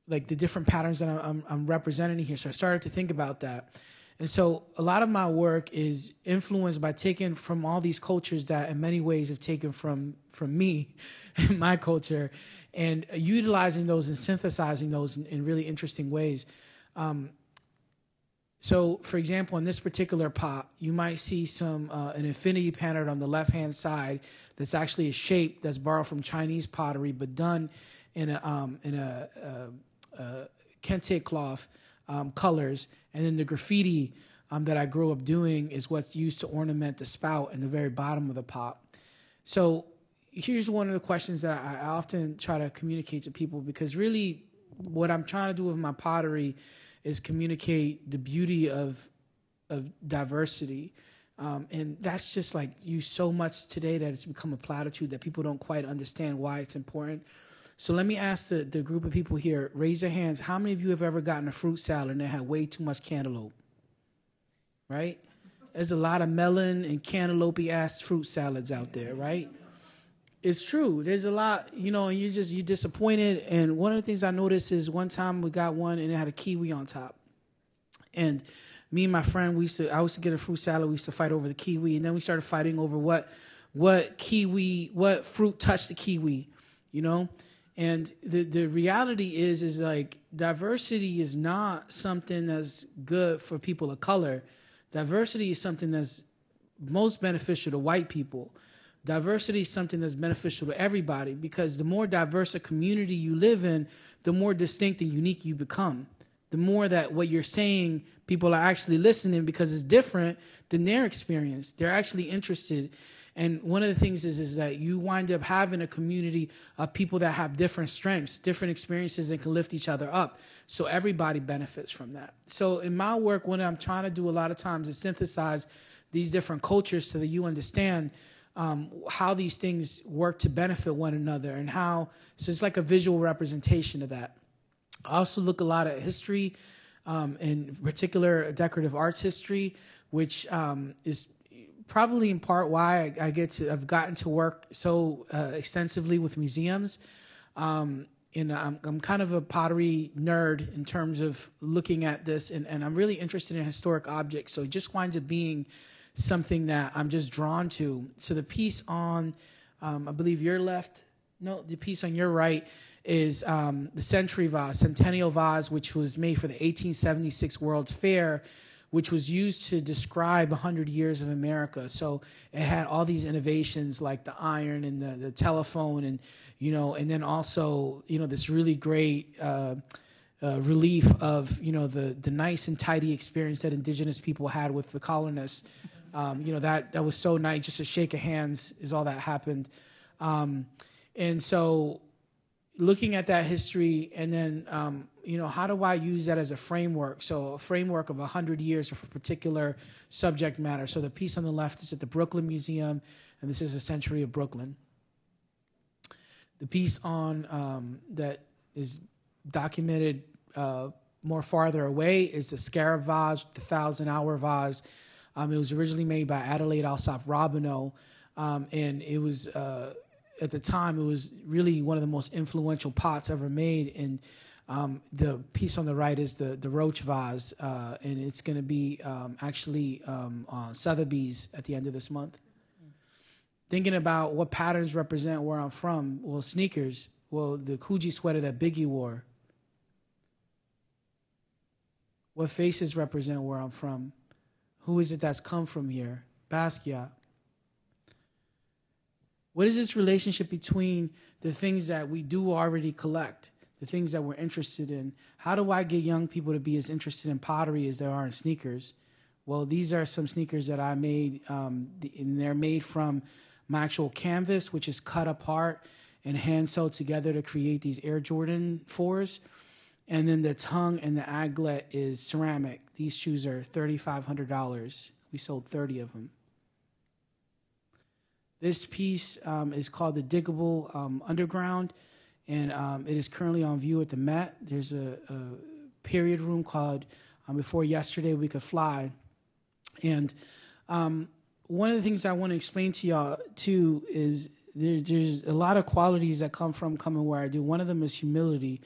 like the different patterns that I'm representing here. So I started to think about that. And so a lot of my work is influenced by taking from all these cultures that in many ways have taken from me and my culture, and utilizing those and synthesizing those in really interesting ways. So, for example, in this particular pot, you might see an infinity pattern on the left-hand side that's actually a shape that's borrowed from Chinese pottery, but done in a kente cloth colors. And then the graffiti that I grew up doing is what's used to ornament the spout in the very bottom of the pot. So here's one of the questions that I often try to communicate to people, because really what I'm trying to do with my pottery is communicate the beauty of diversity. And that's just like used so much today that it's become a platitude that people don't quite understand why it's important. So let me ask the group of people here, raise your hands. How many of you have ever gotten a fruit salad and it had way too much cantaloupe? Right? There's a lot of melon and cantaloupe-ass fruit salads out there, right? It's true. There's a lot, and you're disappointed. And one of the things I noticed is one time we got one and it had a kiwi on top. And me and my friend, I used to get a fruit salad. We used to fight over the kiwi. And then we started fighting over what fruit touched the kiwi, And the reality is like diversity is not something that's good for people of color. Diversity is something that's most beneficial to white people. Diversity is something that's beneficial to everybody, because the more diverse a community you live in, the more distinct and unique you become. The more that what you're saying, people are actually listening because it's different than their experience. They're actually interested. And one of the things is that you wind up having a community of people that have different strengths, different experiences, and can lift each other up. So everybody benefits from that. So in my work, what I'm trying to do a lot of times is synthesize these different cultures so that you understand how these things work to benefit one another, and so it's like a visual representation of that. I also look a lot at history, in particular decorative arts history, which is probably in part why I've gotten to work so extensively with museums. I'm kind of a pottery nerd in terms of looking at this, and I'm really interested in historic objects. So it just winds up being something that I'm just drawn to. So the piece on, I believe the piece on your right is the centennial vase, which was made for the 1876 World's Fair, which was used to describe 100 years of America. So it had all these innovations like the iron and the telephone, and and then also this really great relief of the nice and tidy experience that indigenous people had with the colonists. That was so nice. Just a shake of hands is all that happened. And so looking at that history, and then how do I use that as a framework? So a framework of 100 years for a particular subject matter. So the piece on the left is at the Brooklyn Museum, and this is a century of Brooklyn. The piece on that is documented more farther away is the Scarab vase, the 1,000-hour vase. It was originally made by Adelaide Alsop Robineau, and it was at the time it was really one of the most influential pots ever made. And the piece on the right is the Roach vase, and it's going to be actually on Sotheby's at the end of this month. Thinking about what patterns represent where I'm from. Well, sneakers. Well, the Coogee sweater that Biggie wore. What faces represent where I'm from? Who is it that's come from here? Basquiat. What is this relationship between the things that we do already collect, the things that we're interested in? How do I get young people to be as interested in pottery as they are in sneakers? Well, these are some sneakers that I made, and they're made from my actual canvas, which is cut apart and hand sewed together to create these Air Jordan 4s. And then the tongue and the aglet is ceramic. These shoes are $3,500. We sold 30 of them. This piece is called the Diggable Underground, and it is currently on view at the Met. There's a period room called Before Yesterday We Could Fly. And one of the things I want to explain to y'all, too, is there's a lot of qualities that come from coming where I do. One of them is humility.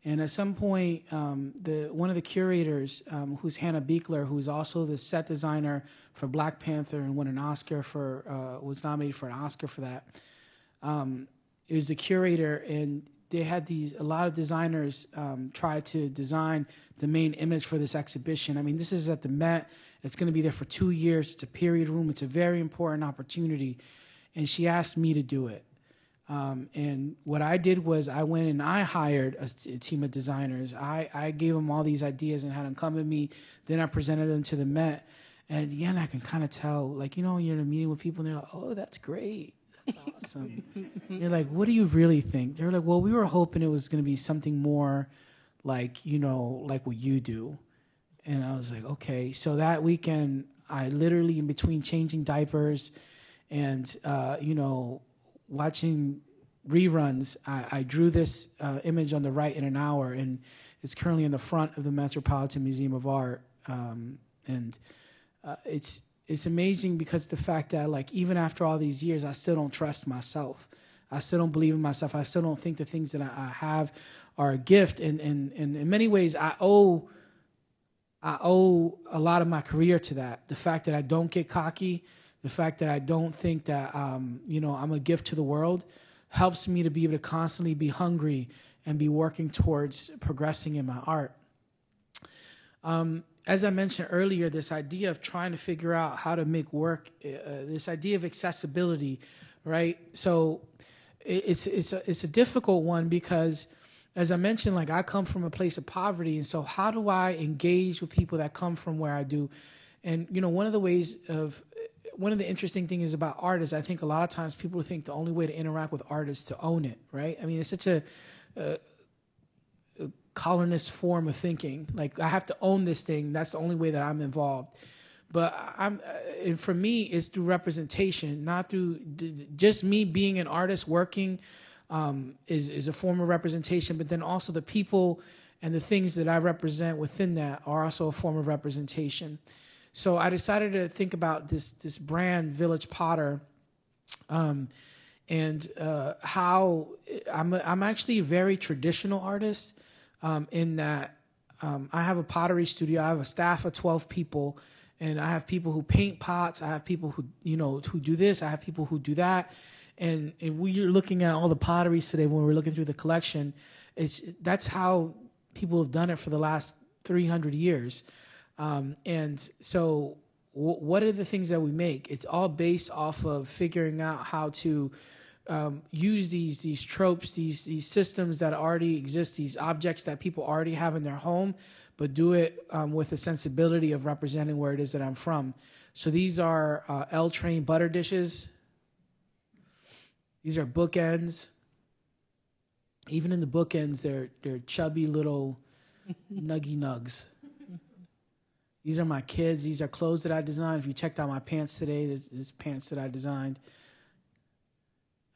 And at some point, one of the curators, who's Hannah Beekler, who's also the set designer for Black Panther and won an Oscar was nominated for an Oscar for that. It was the curator, and they had a lot of designers try to design the main image for this exhibition. I mean, this is at the Met. It's going to be there for 2 years. It's a period room. It's a very important opportunity. And she asked me to do it. And what I did was I went and I hired a team of designers. I gave them all these ideas and had them come to me. Then I presented them to the Met. And at the end, I can kind of tell, like, you're in a meeting with people and they're like, oh, that's great. That's awesome. You're like, what do you really think? They're like, well, we were hoping it was going to be something more like, like what you do. And I was like, okay. So that weekend, I literally, in between changing diapers and, watching reruns, I drew this image on the right in an hour, and it's currently in the front of the Metropolitan Museum of Art. It's amazing because the fact that, like, even after all these years, I still don't trust myself. I still don't believe in myself. I still don't think the things that I have are a gift. And in many ways, I owe a lot of my career to that. The fact that I don't get cocky, the fact that I don't think that, I'm a gift to the world helps me to be able to constantly be hungry and be working towards progressing in my art. As I mentioned earlier, this idea of trying to figure out how to make work, this idea of accessibility, right? So it's a difficult one because, as I mentioned, like, I come from a place of poverty, and so how do I engage with people that come from where I do? And one of the interesting things about art is I think a lot of times people think the only way to interact with art is to own it, right? I mean, it's such a colonist form of thinking. Like, I have to own this thing. That's the only way that I'm involved. But and for me, it's through representation, not through just me being an artist working is a form of representation. But then also the people and the things that I represent within that are also a form of representation. So I decided to think about this brand, Village Potter, and how I'm actually a very traditional artist, in that I have a pottery studio. I have a staff of 12 people, and I have people who paint pots. I have people who who do this. I have people who do that. And we're looking at all the potteries today when we're looking through the collection. That's how people have done it for the last 300 years. And so what are the things that we make? It's all based off of figuring out how to use these tropes, these systems that already exist, these objects that people already have in their home, but do it with a sensibility of representing where it is that I'm from. So these are L-train butter dishes. These are bookends. Even in the bookends, they're chubby little nuggy nugs. These are my kids. These are clothes that I designed. If you checked out my pants today, there's pants that I designed.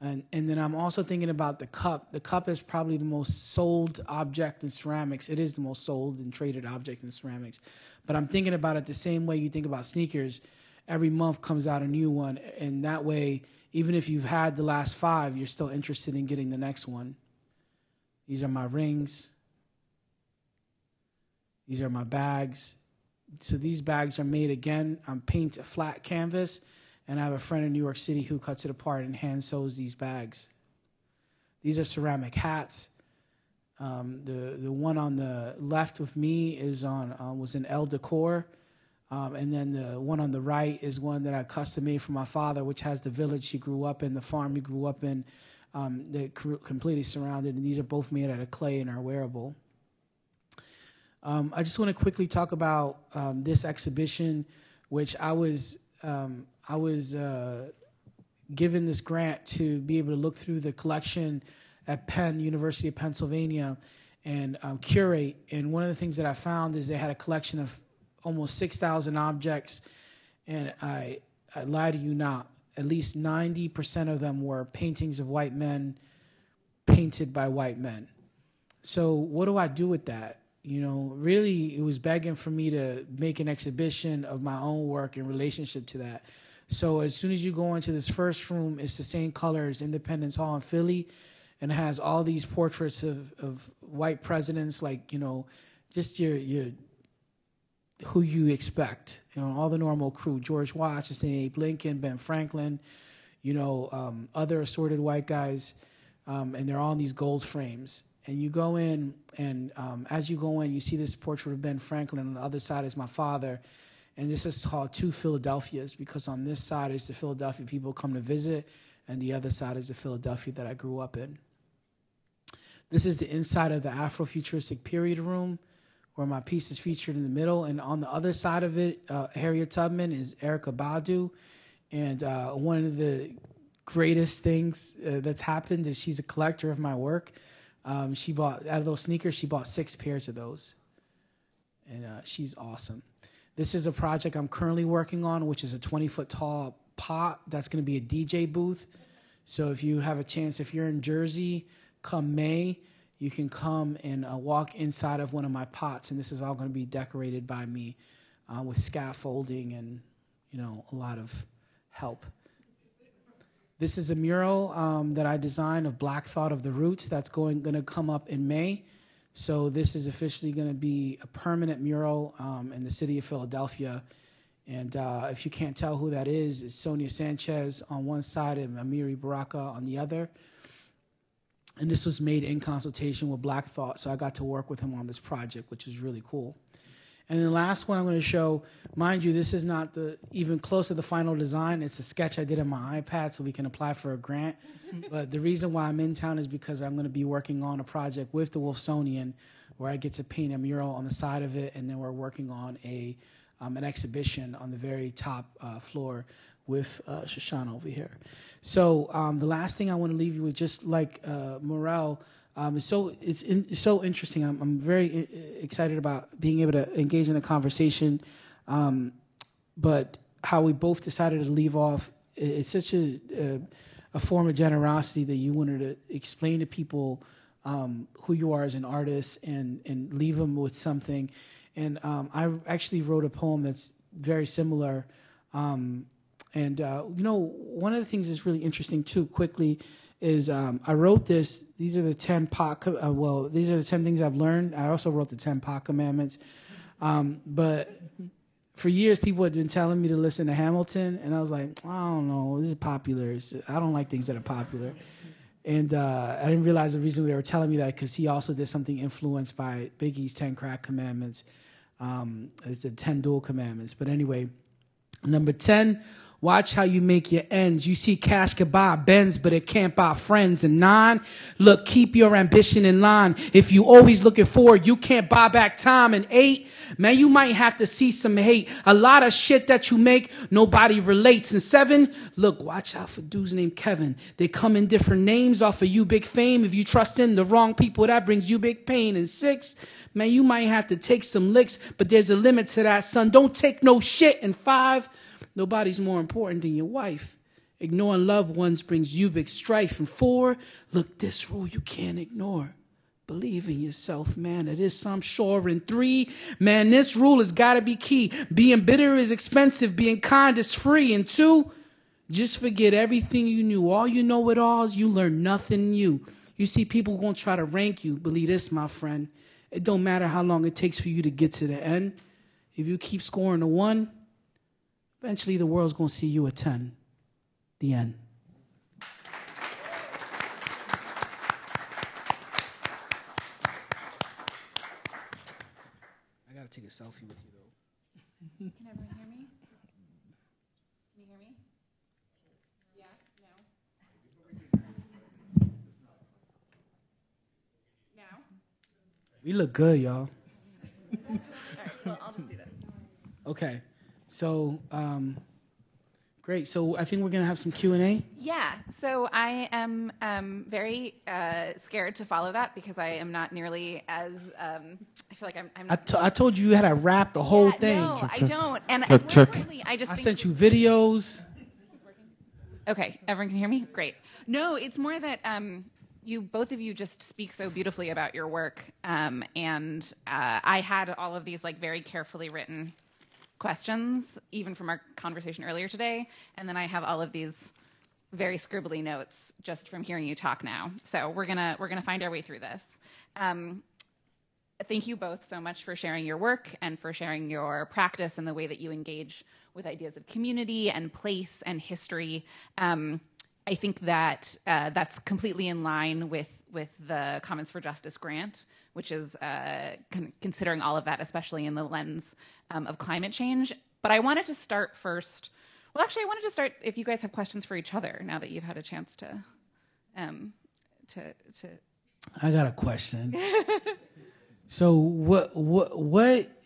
And then I'm also thinking about the cup. The cup is probably the most sold object in ceramics. It is the most sold and traded object in ceramics. But I'm thinking about it the same way you think about sneakers. Every month comes out a new one. And that way, even if you've had the last 5, you're still interested in getting the next one. These are my rings. These are my bags. So these bags are made again. I'm paint a flat canvas. And I have a friend in New York City who cuts it apart and hand sews these bags. These are ceramic hats. The one on the left with me was an Elle decor. And then the one on the right is one that I custom made for my father, which has the village he grew up in, the farm he grew up in, completely surrounded. And these are both made out of clay and are wearable. I just want to quickly talk about this exhibition, which I was given this grant to be able to look through the collection at Penn, University of Pennsylvania, and curate. And one of the things that I found is they had a collection of almost 6,000 objects, and I lie to you not, at least 90% of them were paintings of white men painted by white men. So what do I do with that? Really, it was begging for me to make an exhibition of my own work in relationship to that. So as soon as you go into this first room, it's the same color as Independence Hall in Philly, and it has all these portraits of white presidents, like, just your who you expect, all the normal crew, George Washington, Abe Lincoln, Ben Franklin, other assorted white guys, and they're all in these gold frames. And you go in, and as you go in, you see this portrait of Ben Franklin. On the other side is my father. And this is called Two Philadelphias, because on this side is the Philadelphia people come to visit, and the other side is the Philadelphia that I grew up in. This is the inside of the Afrofuturistic period room, where my piece is featured in the middle. And on the other side of it, Harriet Tubman is Erykah Badu. And one of the greatest things that's happened is she's a collector of my work. She bought, out of those sneakers, she bought 6 pairs of those. And she's awesome. This is a project I'm currently working on, which is a 20-foot tall pot that's going to be a DJ booth. So if you have a chance, if you're in Jersey, come May, you can come and walk inside of one of my pots. And this is all going to be decorated by me with scaffolding and, a lot of help. This is a mural that I designed of Black Thought of the Roots that's going to come up in May. So this is officially going to be a permanent mural in the city of Philadelphia. And if you can't tell who that is, it's Sonia Sanchez on one side and Amiri Baraka on the other. And this was made in consultation with Black Thought, so I got to work with him on this project, which is really cool. And the last one I'm going to show, mind you, this is not even close to the final design. It's a sketch I did on my iPad so we can apply for a grant. But the reason why I'm in town is because I'm going to be working on a project with the Wolfsonian where I get to paint a mural on the side of it, and then we're working on an exhibition on the very top floor with Shoshana over here. So the last thing I want to leave you with, just like Morel, it's so interesting. I'm very excited about being able to engage in a conversation, but how we both decided to leave off, it's such a form of generosity that you wanted to explain to people who you are as an artist and leave them with something. And I actually wrote a poem that's very similar. And one of the things that's really interesting too, quickly, is I wrote this. These are the 10 these are the 10 things I've learned. I also wrote the 10 POC commandments. But for years, people had been telling me to listen to Hamilton, and I was like, I don't know, this is popular. I don't like things that are popular. And I didn't realize the reason they were telling me that because he also did something influenced by Biggie's 10 crack commandments. It's the 10 dual commandments. But anyway, number 10, watch how you make your ends. You see cash can buy Benz, but it can't buy friends. And 9, look, keep your ambition in line. If you always looking forward, you can't buy back time. And 8, man, you might have to see some hate. A lot of shit that you make, nobody relates. And 7, look, watch out for dudes named Kevin. They come in different names, offer you big fame. If you trust in the wrong people, that brings you big pain. And 6, man, you might have to take some licks, but there's a limit to that, son. Don't take no shit. And 5, nobody's more important than your wife. Ignoring loved ones brings you big strife. And 4, look, this rule you can't ignore. Believe in yourself, man. It is some sure. And 3, man, this rule has got to be key. Being bitter is expensive. Being kind is free. And 2, just forget everything you knew. All you know it all is you learn nothing new. You see people going to try to rank you. Believe this, my friend. It don't matter how long it takes for you to get to the end. If you keep scoring a 1, eventually the world's going to see you a 10. The end. I got to take a selfie with you, though. Can everyone hear me? Can you hear me? Yeah? No? Now? We look good, y'all. All right, well, I'll just do this. Okay. So, great. So I think we're going to have some Q&A. Yeah, so I am very scared to follow that because I am not nearly as, I feel like I'm I told you you had to rap the whole thing. No, I don't. And Check, more check. importantly, I just I think sent you videos. Okay, everyone can hear me? Great. No, it's more that both of you just speak so beautifully about your work. And I had all of these like very carefully written questions, even from our conversation earlier today. And then I have all of these very scribbly notes just from hearing you talk now. So we're gonna find our way through this. Thank you both so much for sharing your work and for sharing your practice and the way that you engage with ideas of community and place and history. I think that that's completely in line with the Commons for Justice grant, which is considering all of that, especially in the lens of climate change. But I wanted to start first. Well, actually, I wanted to start if you guys have questions for each other now that you've had a chance to. I got a question. So what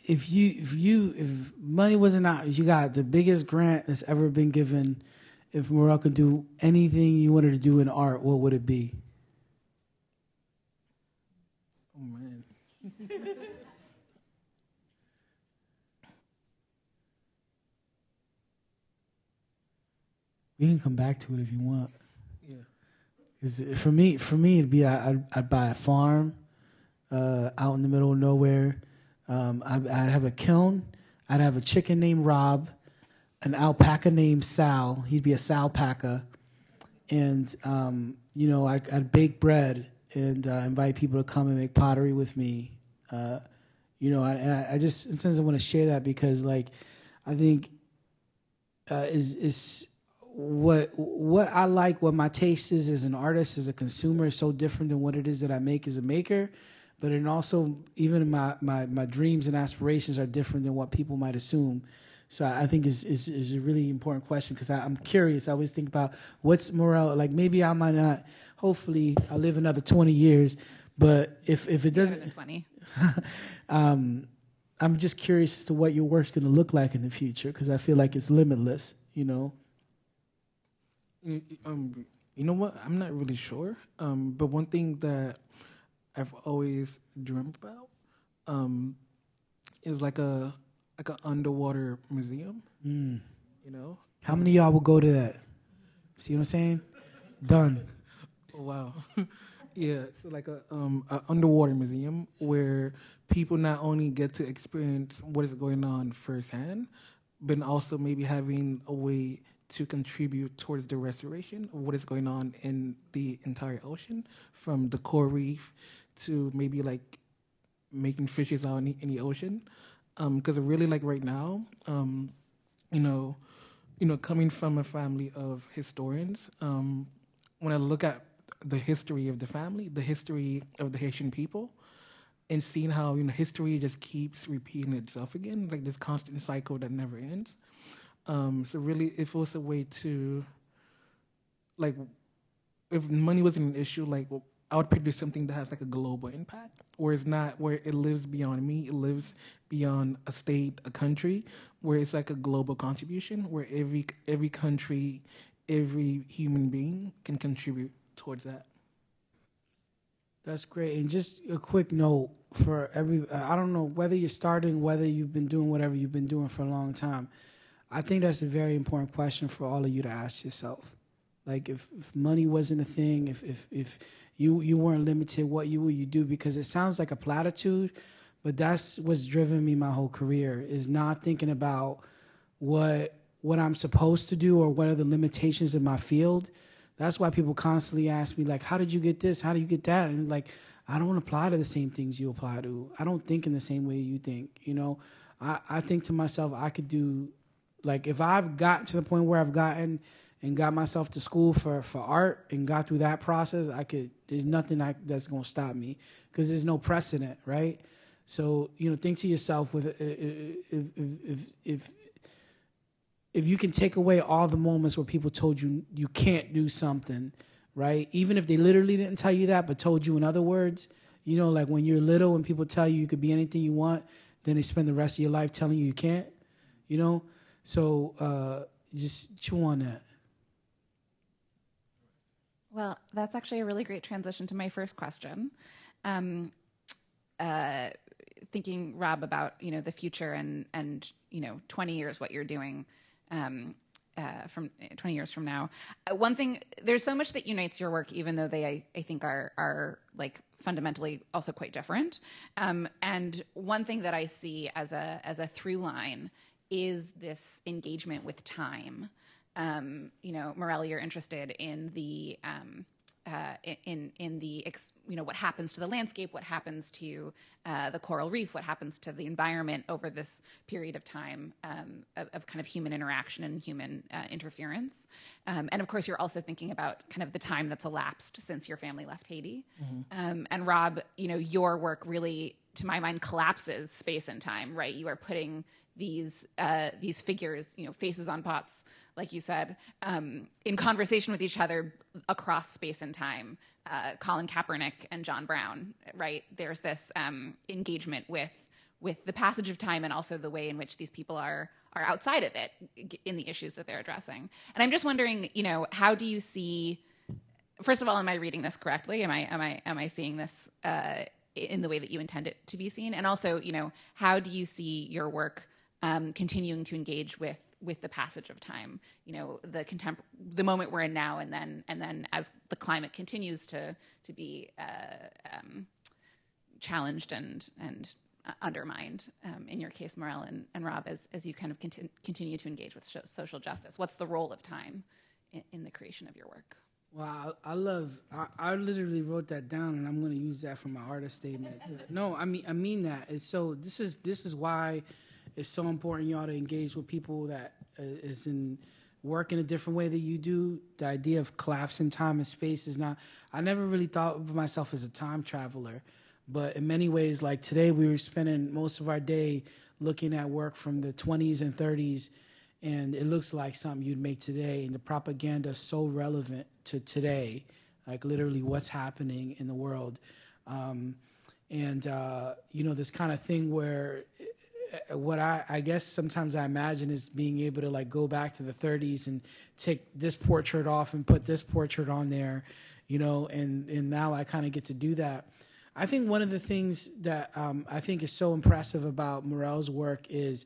if money wasn't out, if you got the biggest grant that's ever been given, if Morel could do anything you wanted to do in art, what would it be? Oh man. We can come back to it if you want. Yeah. 'Cause for me, it'd be I'd buy a farm out in the middle of nowhere. I'd have a kiln. I'd have a chicken named Rob, an alpaca named Sal. He'd be a Salpaca. And, I'd bake bread and invite people to come and make pottery with me. I just sometimes I want to share that because, like, I think is what I like, what my taste is as an artist, as a consumer, is so different than what it is that I make as a maker. But then also, even my dreams and aspirations are different than what people might assume. So I think is a really important question because I'm curious. I always think about what's Morel, like maybe I might not, hopefully I'll live another 20 years, but if it doesn't, 20. I'm just curious as to what your work's going to look like in the future because I feel like it's limitless, you know. You know what? I'm not really sure. But one thing that I've always dreamt about is like an underwater museum. You know? How many of y'all will go to that? See what I'm saying? Done. Oh, wow. Yeah, so like a underwater museum where people not only get to experience what is going on firsthand, but also maybe having a way to contribute towards the restoration of what is going on in the entire ocean, from the coral reef to maybe like making fishes out in the ocean. Because really, like right now, you know, coming from a family of historians, when I look at the history of the family, the history of the Haitian people, and seeing how history just keeps repeating itself again, like this constant cycle that never ends. So really, if it was a way to, like, if money wasn't an issue, like, I would produce something that has like a global impact, where it's not, where it lives beyond me, it lives beyond a state, a country, where it's like a global contribution, where every country, every human being can contribute towards that. That's great. And just a quick note for I don't know whether you're starting, whether you've been doing whatever you've been doing for a long time. I think that's a very important question for all of you to ask yourself. Like if money wasn't a thing, if you weren't limited, what would you do? Because it sounds like a platitude, but that's what's driven me my whole career, is not thinking about what I'm supposed to do or what are the limitations of my field. That's why people constantly ask me, like, how did you get this? How do you get that? And like, I don't apply to the same things you apply to. I don't think in the same way you think. I think to myself, I could do, like, if I've gotten to the point where I've gotten and got myself to school for art and got through that process, there's nothing that's going to stop me, because there's no precedent, right? So, think to yourself, with if you can take away all the moments where people told you you can't do something, right? Even if they literally didn't tell you that, but told you in other words, like when you're little and people tell you could be anything you want, then they spend the rest of your life telling you can't, So just chew on that. Well, that's actually a really great transition to my first question. Thinking, Rob, about the future and 20 years, what you're doing from 20 years from now. One thing, there's so much that unites your work, even though they I think are like fundamentally also quite different. And one thing that I see as a through line is this engagement with time. Morel, you're interested in the what happens to the landscape, what happens to the coral reef, what happens to the environment over this period of time of kind of human interaction and human interference. And of course, you're also thinking about kind of the time that's elapsed since your family left Haiti. Mm-hmm. And Rob, your work really, to my mind, collapses space and time, right? You are putting these figures, faces on pots, like you said, in conversation with each other across space and time. Colin Kaepernick and John Brown, right? There's this engagement with the passage of time and also the way in which these people are outside of it in the issues that they're addressing. And I'm just wondering, how do you see? First of all, am I reading this correctly? Am I seeing this in the way that you intend it to be seen? And also, how do you see your work continuing to engage with the passage of time, the moment we're in now, and then as the climate continues to be challenged and undermined, in your case, Morel and Rob, as you kind of continue to engage with social justice? What's the role of time in the creation of your work? Well, I literally wrote that down, and I'm going to use that for my artist statement. No, I mean that. It's so, this is why it's so important, y'all, to engage with people that is in work in a different way that you do. The idea of collapsing time and space is not, I never really thought of myself as a time traveler, but in many ways, like today, we were spending most of our day looking at work from the 20s and 30s, and it looks like something you'd make today, and the propaganda is so relevant to today, like literally what's happening in the world. This kind of thing where what I guess sometimes I imagine is being able to like go back to the 30s and take this portrait off and put this portrait on there, and now I kind of get to do that. I think one of the things that I think is so impressive about Morel's work is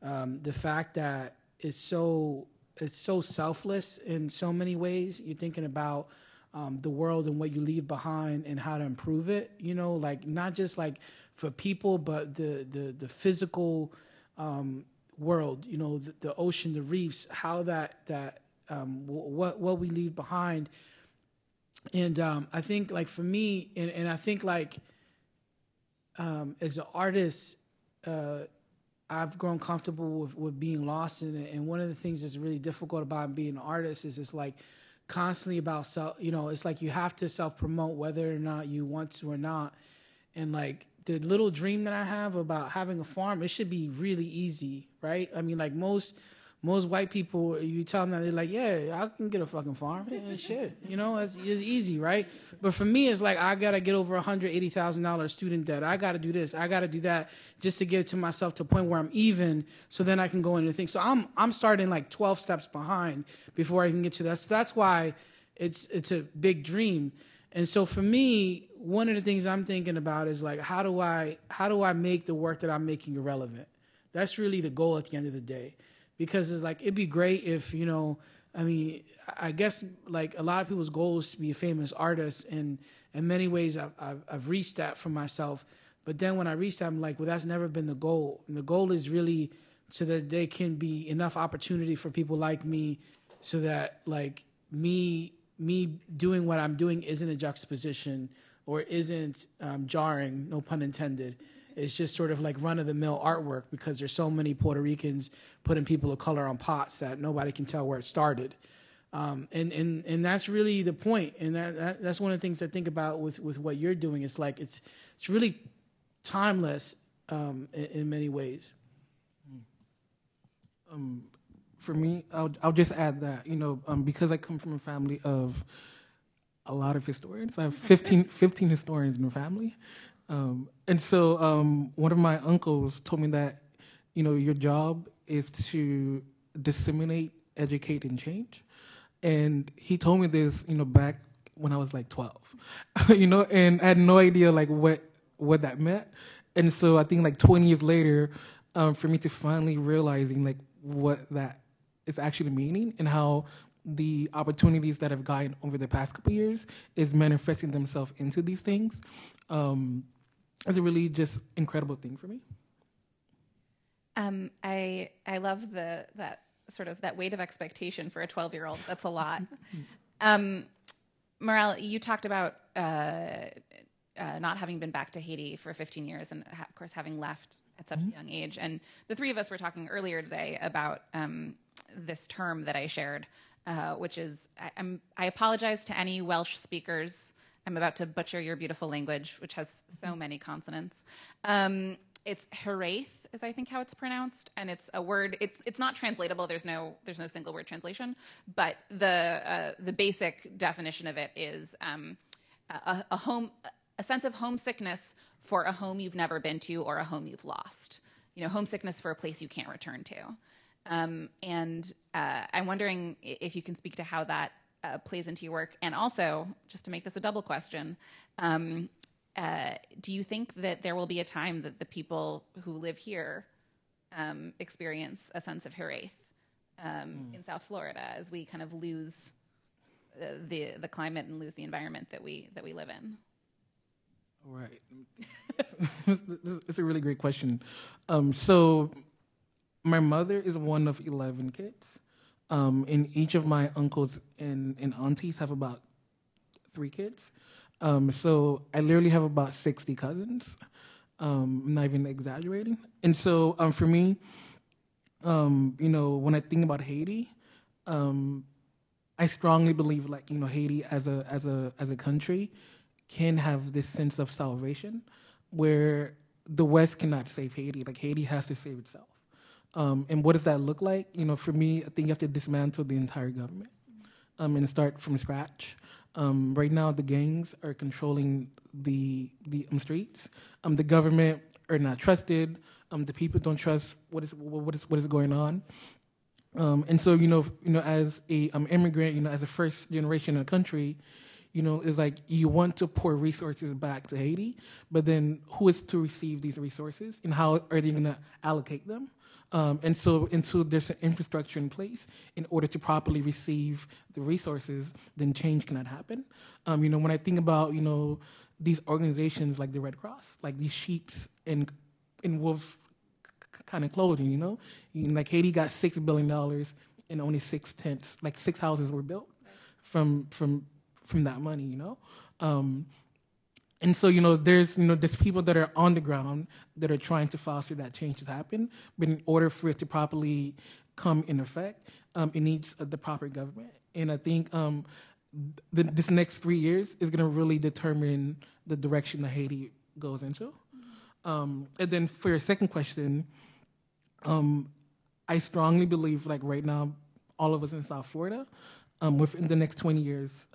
the fact that it's so selfless in so many ways. You're thinking about the world and what you leave behind and how to improve it, like not just like for people, but the physical world, the ocean, the reefs, how what we leave behind. And I think, like, for me, and I think, like, as an artist, I've grown comfortable with being lost in it. And one of the things that's really difficult about being an artist is it's like constantly about self, it's like you have to self-promote whether or not you want to or not. And, like, the little dream that I have about having a farm, it should be really easy, right? I mean, like, most white people, you tell them that, they're like, yeah, I can get a fucking farm. Yeah, shit, it's easy, right? But for me, it's like I got to get over $180,000 student debt. I got to do this. I got to do that just to get to myself to a point where I'm even, so then I can go into things. So I'm starting like 12 steps behind before I can get to that. So that's why it's a big dream. And so for me, one of the things I'm thinking about is, like, how do I make the work that I'm making irrelevant? That's really the goal at the end of the day. Because it's like, it'd be great if, I guess, like, a lot of people's goal is to be a famous artist, and in many ways I've reached that for myself. But then when I reached that, I'm like, well, that's never been the goal. And the goal is really so that there can be enough opportunity for people like me, so that, like, me doing what I'm doing isn't a juxtaposition or isn't jarring, no pun intended. It's just sort of like run-of-the-mill artwork, because there's so many Puerto Ricans putting people of color on pots that nobody can tell where it started. And that's really the point. And that's one of the things I think about with what you're doing. It's like it's really timeless in many ways. For me, I'll just add that, because I come from a family of a lot of historians. I have 15 historians in the family. And so one of my uncles told me that, your job is to disseminate, educate, and change. And he told me this, back when I was like 12, and I had no idea, like, what that meant. And so I think, like, 20 years later, for me to finally realizing, like, what that is actually meaning, and how the opportunities that I've gotten over the past couple of years is manifesting themselves into these things. It's a really just incredible thing for me. I love that sort of that weight of expectation for a 12-year-old. That's a lot. Morel, you talked about not having been back to Haiti for 15 years, and of course having left at such a young age. And the three of us were talking earlier today about this term that I shared, which is, I apologize to any Welsh speakers. I'm about to butcher your beautiful language, which has so many consonants. It's heraeth, is I think how it's pronounced, and it's a word. It's not translatable. There's no single word translation, but the basic definition of it is a sense of homesickness for a home you've never been to or a home you've lost. Homesickness for a place you can't return to. And I'm wondering if you can speak to how that plays into your work. And also, just to make this a double question, do you think that there will be a time that the people who live here experience a sense of heraeth in South Florida as we kind of lose the climate and lose the environment that we live in? Right. It's a really great question. So my mother is one of 11 kids. And each of my uncles and aunties have about 3 kids. So I literally have about 60 cousins. I'm not even exaggerating. And so for me, when I think about Haiti, I strongly believe, like, Haiti as a country can have this sense of salvation where the West cannot save Haiti. Like, Haiti has to save itself. And what does that look like? For me, I think you have to dismantle the entire government and start from scratch. Right now, the gangs are controlling the streets. The government are not trusted. The people don't trust what is going on. And so, as a immigrant, as a first generation in a country, it's like you want to pour resources back to Haiti, but then who is to receive these resources, and how are they going to allocate them? And so until there's an infrastructure in place in order to properly receive the resources, then change cannot happen. When I think about, these organizations like the Red Cross, like these sheeps in wolf kind of clothing, you know? Like Haiti got $6 billion and only 6/10, like 6 houses were built from that money, you know? And so, there's people that are on the ground that are trying to foster that change to happen. But in order for it to properly come in effect, it needs the proper government. And I think this next 3 years is going to really determine the direction that Haiti goes into. And then for your second question, I strongly believe, like right now, all of us in South Florida, within the next 20 years,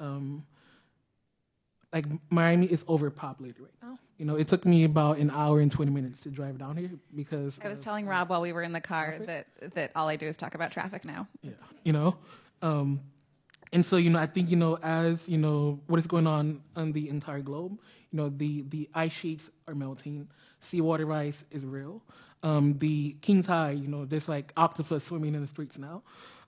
like Miami is overpopulated right now. It took me about an hour and 20 minutes to drive down here because I was telling Rob while we were in the car that all I do is talk about traffic now. Yeah, and so I think as what is going on the entire globe, the ice sheets are melting, seawater rise is real. The king tide, there's like octopus swimming in the streets now.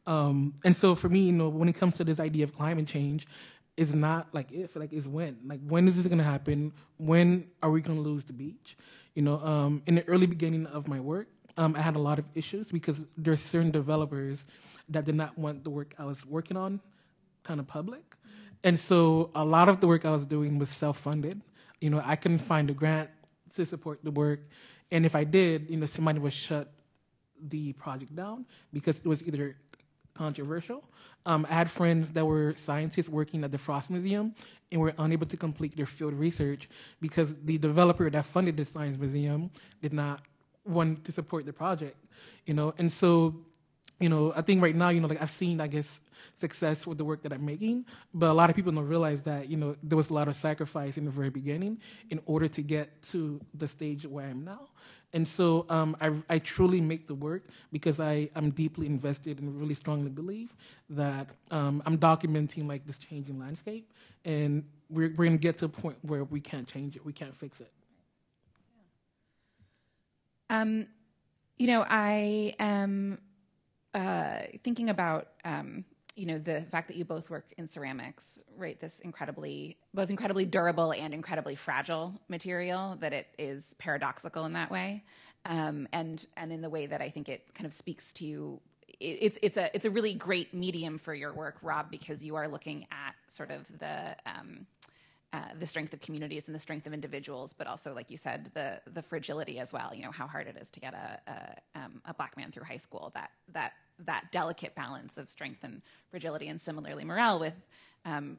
And so for me, when it comes to this idea of climate change, it's not like if, like it's when. Like when is this gonna happen? When are we gonna lose the beach? In the early beginning of my work, I had a lot of issues because there's certain developers that did not want the work I was working on kind of public. And so a lot of the work I was doing was self-funded. I couldn't find a grant to support the work. And if I did, somebody would shut the project down because it was either controversial. I had friends that were scientists working at the Frost Museum and were unable to complete their field research because the developer that funded the science museum did not want to support the project, And so, I think right now, like I've seen, I guess, success with the work that I'm making, but a lot of people don't realize that, there was a lot of sacrifice in the very beginning in order to get to the stage where I am now. And so I truly make the work because I'm deeply invested and really strongly believe that I'm documenting like this changing landscape, and we're going to get to a point where we can't change it, we can't fix it. I am thinking about the fact that you both work in ceramics, right? This both incredibly durable and incredibly fragile material, that it is paradoxical in that way, and in the way that I think it kind of speaks to. It's a really great medium for your work, Rob, because you are looking at sort of the strength of communities and the strength of individuals, but also, like you said, the fragility as well. How hard it is to get a Black man through high school. That delicate balance of strength and fragility, and similarly Morel with kind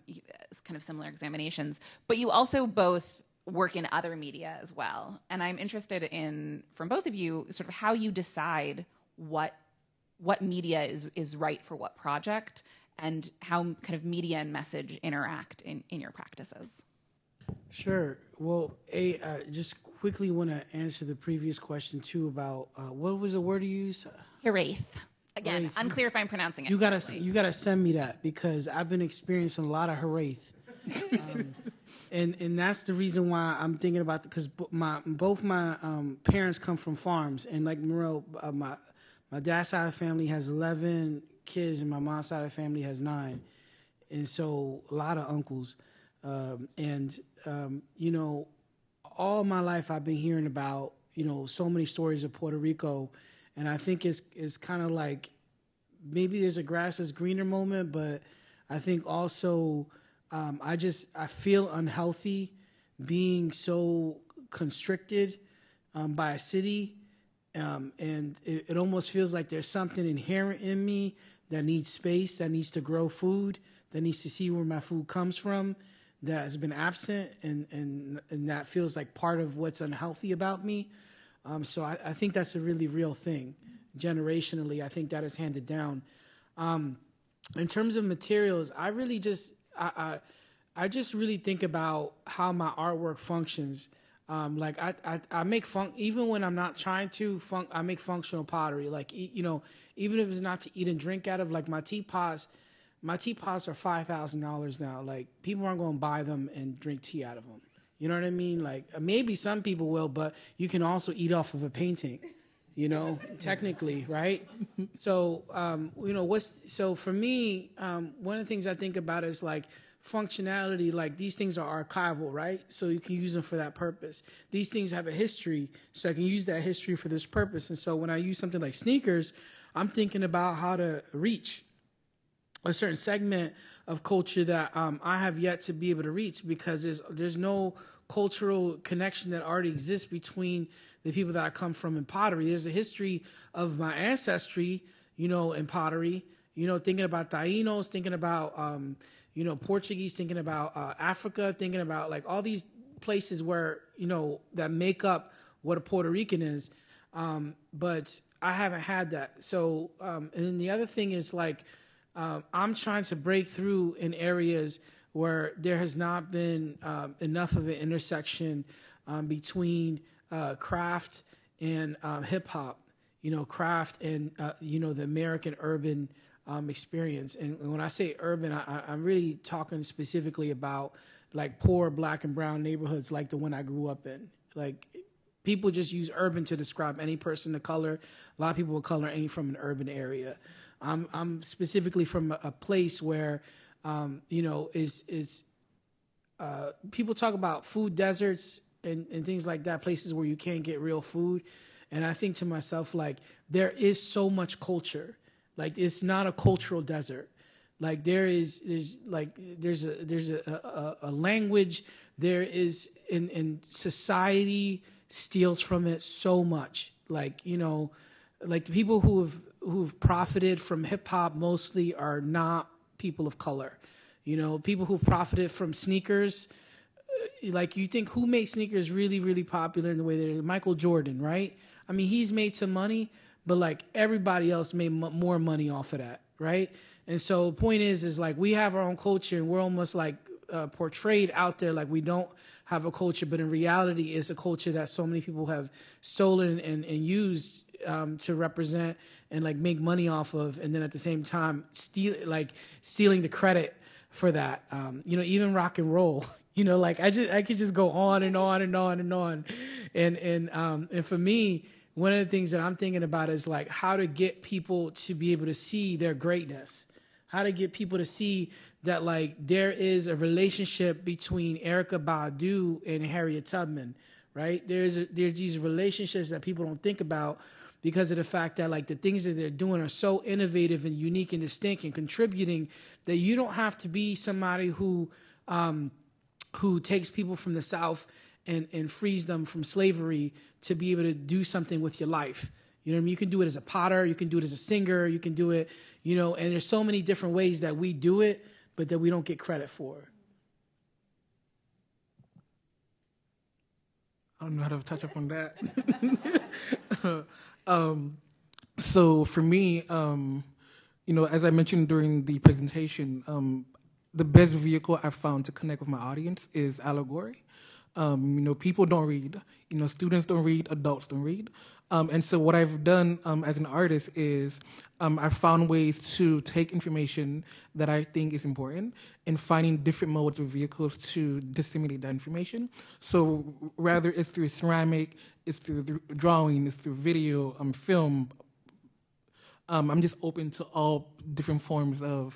of similar examinations. But you also both work in other media as well, and I'm interested in, from both of you, sort of how you decide what media is right for what project, and how kind of media and message interact in your practices. Sure. Well, I just quickly want to answer the previous question too about what was the word you used? Hiraeth. Again, unclear if I'm pronouncing it. You gotta send me that, because I've been experiencing a lot of Hiraeth. And that's the reason why I'm thinking about, because both my parents come from farms, and like Morel, my dad's side of the family has 11 kids, and my mom's side of the family has 9, and so a lot of uncles. All my life I've been hearing about so many stories of Puerto Rico, and I think it's kind of like maybe there's a grass is greener moment, but I think also I feel unhealthy being so constricted by a city. And it almost feels like there's something inherent in me that needs space, that needs to grow food, that needs to see where my food comes from, that has been absent, and that feels like part of what's unhealthy about me. So I think that's a really real thing. Generationally, I think that is handed down. In terms of materials, I really just really think about how my artwork functions. Like I make even when I'm not trying to I make functional pottery. Like even if it's not to eat and drink out of. Like my teapots are $5,000 now. Like people aren't going to buy them and drink tea out of them. You know what I mean? Like maybe some people will, but you can also eat off of a painting. Technically, right? So so for me, one of the things I think about is like functionality, like these things are archival, right? So you can use them for that purpose. These things have a history, so I can use that history for this purpose. And so when I use something like sneakers, I'm thinking about how to reach a certain segment of culture that I have yet to be able to reach, because there's no cultural connection that already exists between the people that I come from in pottery. There's a history of my ancestry, in pottery, thinking about Tainos, thinking about, Portuguese, thinking about Africa, thinking about like all these places where, that make up what a Puerto Rican is. But I haven't had that. So, and then the other thing is like, I'm trying to break through in areas where there has not been enough of an intersection between craft and hip hop, craft and, the American urban experience. And when I say urban, I'm really talking specifically about like poor Black and brown neighborhoods like the one I grew up in. Like, people just use urban to describe any person of color. A lot of people of color ain't from an urban area. I'm specifically from a place where, people talk about food deserts and things like that, places where you can't get real food. And I think to myself, like, there is so much culture. Like, it's not a cultural desert. Like, there's a language. There is, in society steals from it so much. Like, like the people who've profited from hip hop mostly are not people of color. People who've profited from sneakers, like, you think who made sneakers really, really popular in the way that Michael Jordan, right? I mean, he's made some money, but like everybody else made more money off of that, right? And so the point is like we have our own culture, and we're almost like portrayed out there like we don't have a culture, but in reality, it's a culture that so many people have stolen and used to represent and like make money off of, and then at the same time stealing the credit for that. Even rock and roll. Like I could just go on and on and on and on, and for me, one of the things that I'm thinking about is like how to get people to be able to see their greatness, how to get people to see that like there is a relationship between Erykah Badu and Harriet Tubman, right? There's these relationships that people don't think about because of the fact that like the things that they're doing are so innovative and unique and distinct and contributing that you don't have to be somebody who takes people from the South and frees them from slavery to be able to do something with your life. You know what I mean? You can do it as a potter, you can do it as a singer, you can do it, and there's so many different ways that we do it, but that we don't get credit for. I don't know how to touch up on that. So for me, as I mentioned during the presentation, the best vehicle I've found to connect with my audience is allegory. People don't read, students don't read, adults don't read. And so what I've done as an artist is I've found ways to take information that I think is important and finding different modes or vehicles to disseminate that information. So rather it's through ceramic, it's through drawing, it's through video, film. I'm just open to all different forms of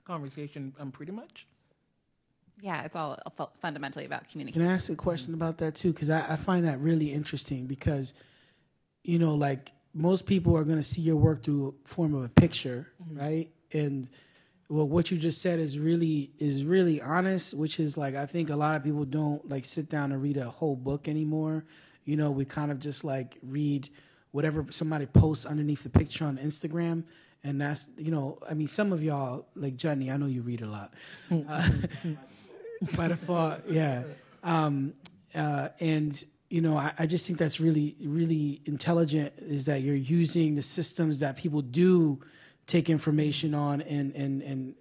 conversation, pretty much. Yeah, it's all fundamentally about communication. Can I ask a question about that too? Because I find that really interesting because, like most people are going to see your work through a form of a picture, right? And what you just said is really honest, which is like I think a lot of people don't like sit down and read a whole book anymore. We kind of just like read whatever somebody posts underneath the picture on Instagram. And that's, some of y'all, like Johnny, I know you read a lot. By default, yeah. I just think that's really, really intelligent is that you're using the systems that people do take information on and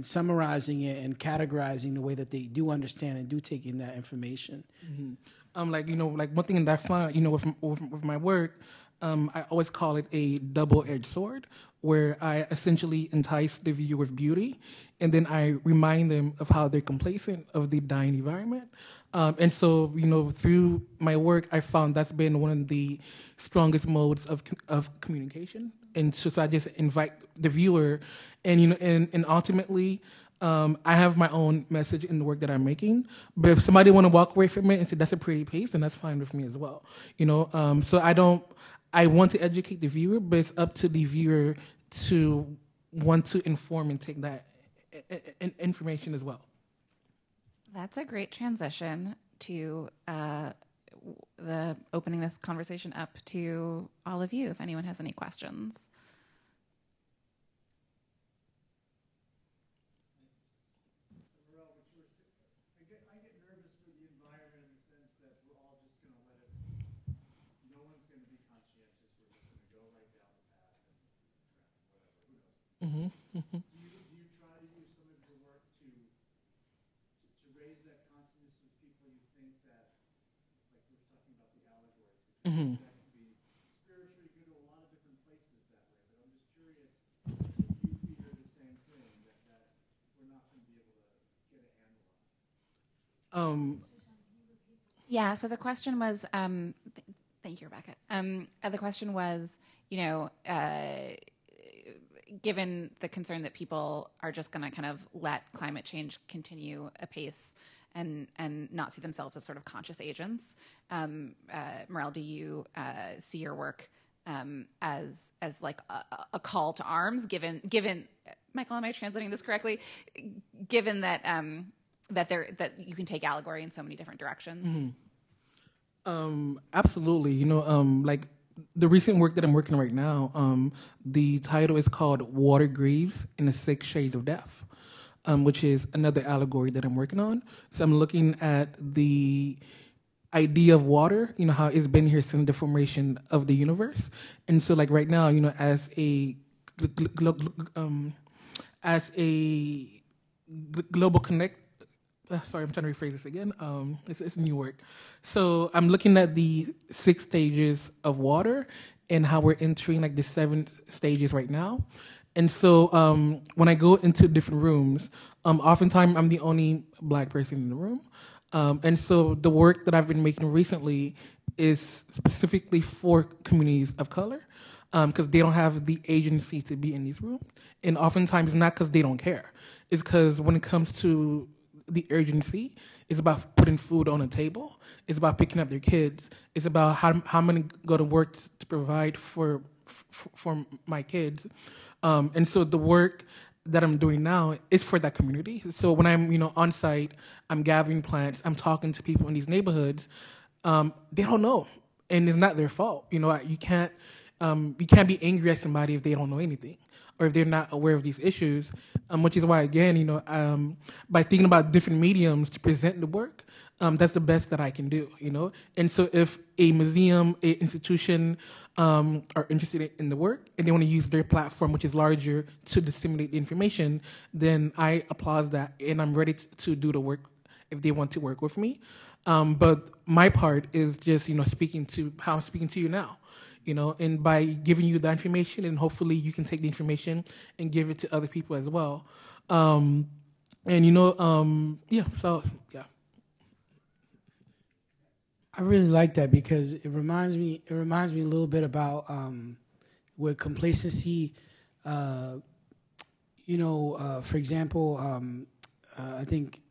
summarizing it and categorizing the way that they do understand and do take in that information. Mm-hmm. Like one thing that I find, with my work, I always call it a double-edged sword, where I essentially entice the viewer with beauty, and then I remind them of how they're complacent of the dying environment. And so, through my work, I found that's been one of the strongest modes of communication. And so I just invite the viewer, and ultimately, I have my own message in the work that I'm making. But if somebody want to walk away from it and say that's a pretty piece, then that's fine with me as well. So I want to educate the viewer, but it's up to the viewer to want to inform and take that information as well. That's a great transition to the opening this conversation up to all of you, if anyone has any questions. I get nervous for the environment in the sense that we're all just going to let it, no one's going to be conscientious, we're just going to go right down the path and whatever, who knows. Mm-hmm. Do you try to use some of your work to raise that consciousness of people you think that, like we were talking about the allegory, Mm-hmm. that can be spiritually good to a lot of different places that way, but I'm just curious if you figure the same thing, that we're not going to be able to get a handle on it. Yeah, so the question was, thank you, Rebecca. The question was, given the concern that people are just going to kind of let climate change continue apace and not see themselves as sort of conscious agents, Morel, do you see your work as like a call to arms? Given, Michael, am I translating this correctly? Given that that you can take allegory in so many different directions. Mm-hmm. Absolutely. Like the recent work that I'm working on right now, the title is called Water Grieves in the 6 Shades of Death, which is another allegory that I'm working on. So I'm looking at the idea of water, how it's been here since the formation of the universe. And so like right now, as a global connect, sorry, I'm trying to rephrase this again. It's new work. So I'm looking at the 6 stages of water and how we're entering like the 7 stages right now. And so when I go into different rooms, oftentimes I'm the only Black person in the room. And so the work that I've been making recently is specifically for communities of color, because they don't have the agency to be in these rooms. And oftentimes not because they don't care. It's because when it comes to the urgency, it's about putting food on a table. It's about picking up their kids. It's about how I'm going to go to work to provide for my kids. And so the work that I'm doing now is for that community. So when I'm on site, I'm gathering plants, I'm talking to people in these neighborhoods. They don't know, and it's not their fault. You can't be angry at somebody if they don't know anything or if they're not aware of these issues, which is why, again, by thinking about different mediums to present the work, that's the best that I can do, And so if a museum, an institution are interested in the work and they want to use their platform, which is larger, to disseminate the information, then I applaud that and I'm ready to do the work if they want to work with me. But my part is just, speaking to how I'm speaking to you now. And by giving you that information, and hopefully you can take the information and give it to other people as well. So yeah. I really like that because it reminds me a little bit about with complacency. For example, I think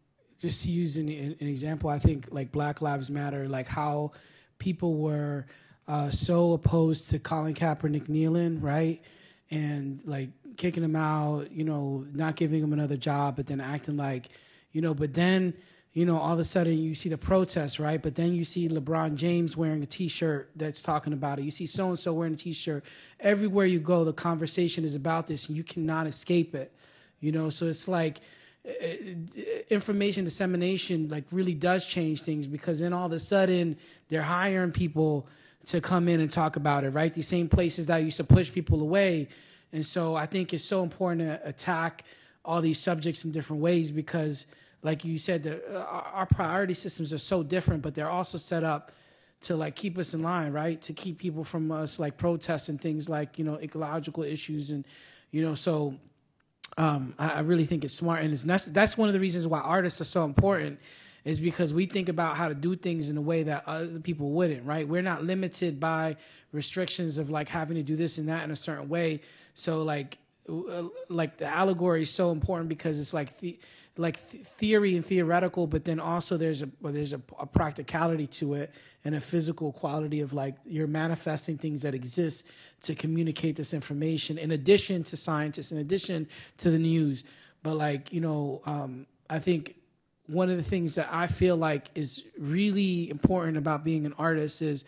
just to use an example, I think like Black Lives Matter, like how people were so opposed to Colin Kaepernick kneeling, right? And like kicking him out, not giving him another job, but then acting like, but then, all of a sudden you see the protests, right? But then you see LeBron James wearing a T-shirt that's talking about it. You see so-and-so wearing a T-shirt. Everywhere you go, the conversation is about this, and you cannot escape it, So it's like information dissemination like really does change things, because then all of a sudden they're hiring people to come in and talk about it, right? These same places that used to push people away. And so I think it's so important to attack all these subjects in different ways because, like you said, our priority systems are so different, but they're also set up to like keep us in line, right? To keep people from us like protesting things like, ecological issues and, so I really think it's smart. And that's one of the reasons why artists are so important, is because we think about how to do things in a way that other people wouldn't, right? We're not limited by restrictions of like having to do this and that in a certain way. So like like the allegory is so important because it's like theory and theoretical, but then also there's a practicality to it and a physical quality of like you're manifesting things that exist to communicate this information in addition to scientists, in addition to the news. But like, you know, I think one of the things that I feel like is really important about being an artist is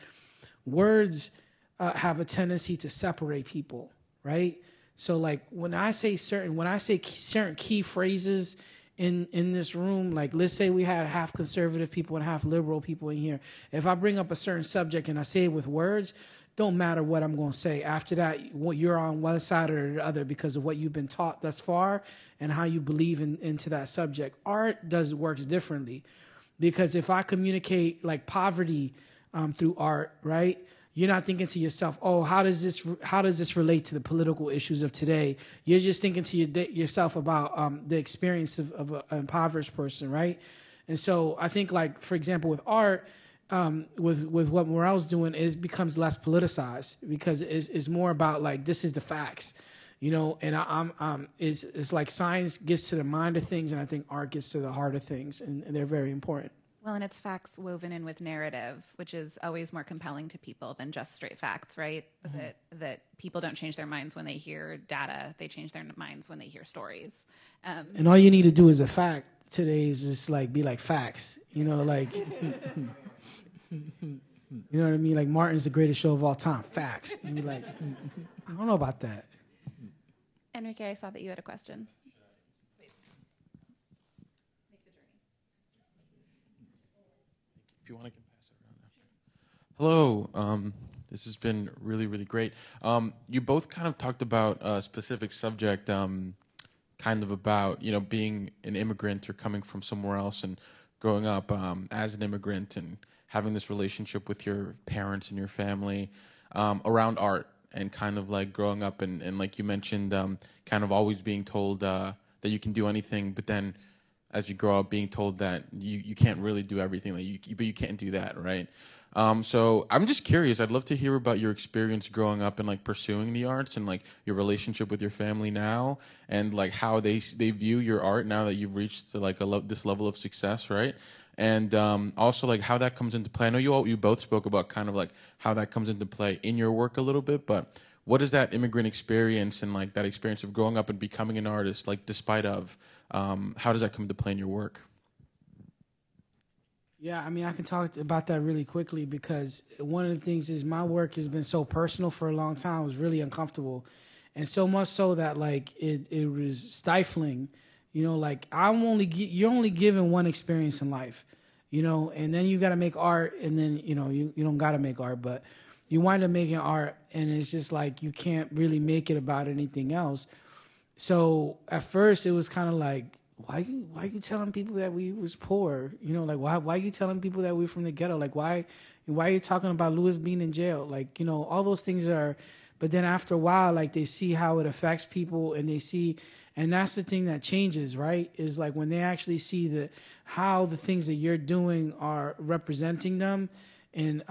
words have a tendency to separate people, right? So like when I say certain key phrases in this room, like let's say we had half conservative people and half liberal people in here. If I bring up a certain subject and I say it with words, don't matter what I'm going to say. After that, you're on one side or the other because of what you've been taught thus far and how you believe into that subject. Art works differently because if I communicate like poverty through art, right? You're not thinking to yourself, oh, how does this relate to the political issues of today? You're just thinking to yourself about the experience of an impoverished person, right? And so I think, like, for example, with art, with what Morel's doing, it becomes less politicized because it's more about like this is the facts, you know. And it's like science gets to the mind of things, and I think art gets to the heart of things, and they're very important. Well, and it's facts woven in with narrative, which is always more compelling to people than just straight facts, right? Mm-hmm. That people don't change their minds when they hear data; they change their minds when they hear stories. And all you need to do is a fact today is just like be like facts, you know, like you know what I mean? Like Martin's the greatest show of all time, facts. And you're like, I don't know about that. Enrique, I saw that you had a question. If you want, I can pass it around after. Hello. This has been really, really great. You both kind of talked about a specific subject, kind of about, you know, being an immigrant or coming from somewhere else and growing up as an immigrant and having this relationship with your parents and your family around art and kind of like growing up and like you mentioned, kind of always being told that you can do anything, but then as you grow up being told that you can't really do everything, but you can't do that, right? So I'm just curious. I'd love to hear about your experience growing up and like pursuing the arts and like your relationship with your family now and like how they view your art now that you've reached like this level of success, right? And also like how that comes into play. I know you both spoke about kind of like how that comes into play in your work a little bit, but what is that immigrant experience and like that experience of growing up and becoming an artist, like despite of, how does that come into play in your work? Yeah, I mean, I can talk about that really quickly because one of the things is my work has been so personal for a long time. It was really uncomfortable. And so much so that like it was stifling, you know, like you're only given one experience in life, you know, and then you got to make art and then, you know, you don't got to make art, but you wind up making art and it's just like you can't really make it about anything else. So at first it was kind of like, why you telling people that we was poor? You know, like why you telling people that we're from the ghetto? Like why are you talking about Louis being in jail? Like, you know, all those things are, but then after a while, like they see how it affects people and they see, and that's the thing that changes, right? Is like when they actually see how the things that you're doing are representing them in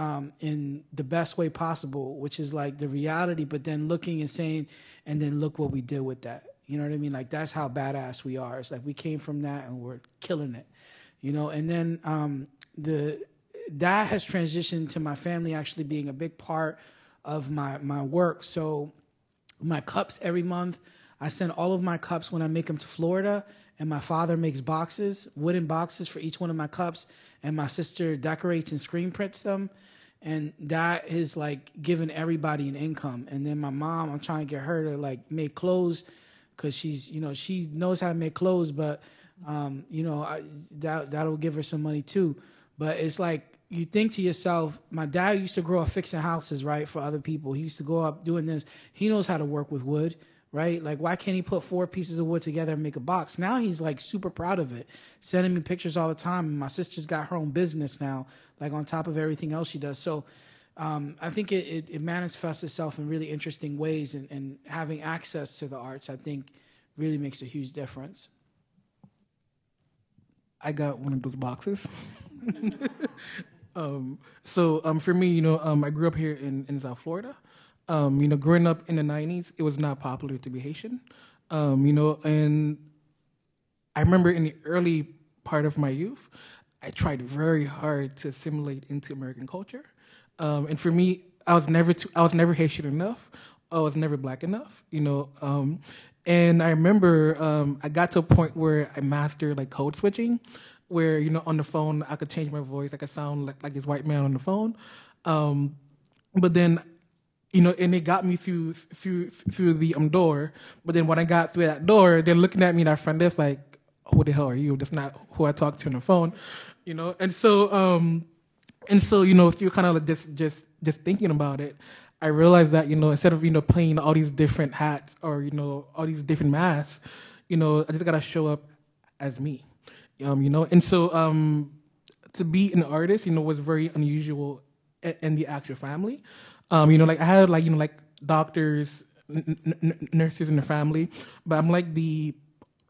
the best way possible, which is like the reality, but then looking and saying, and then look what we did with that. You know what I mean? Like that's how badass we are. It's like we came from that and we're killing it, you know. And then that has transitioned to my family actually being a big part of my work. So my cups every month, I send all of my cups when I make them to Florida, and my father makes boxes, wooden boxes for each one of my cups, and my sister decorates and screen prints them. And that is like giving everybody an income. And then my mom, I'm trying to get her to like make clothes because she's, you know, she knows how to make clothes, but, you know, that'll give her some money too. But it's like, you think to yourself, my dad used to grow up fixing houses, right, for other people. He used to go up doing this. He knows how to work with wood, right? Like, why can't he put 4 pieces of wood together and make a box? Now he's like super proud of it, sending me pictures all the time. And my sister's got her own business now, like on top of everything else she does. So I think it manifests itself in really interesting ways, and having access to the arts, I think, really makes a huge difference. I got one of those boxes. So for me, you know, I grew up here in South Florida. Growing up in the 90s, it was not popular to be Haitian. And I remember in the early part of my youth, I tried very hard to assimilate into American culture. And for me, I was never Haitian enough. I was never black enough. And I remember I got to a point where I mastered like code switching, where on the phone I could change my voice, I could sound like this white man on the phone. But then and it got me through the door. But then when I got through that door, they're looking at me, that friend is like, who the hell are you? That's not who I talk to on the phone. And so if you're kind of like just thinking about it, I realized that instead of playing all these different hats or all these different masks, I just gotta show up as me. And so to be an artist, was very unusual in the actual family. Like I had like doctors, nurses in the family, but I'm like the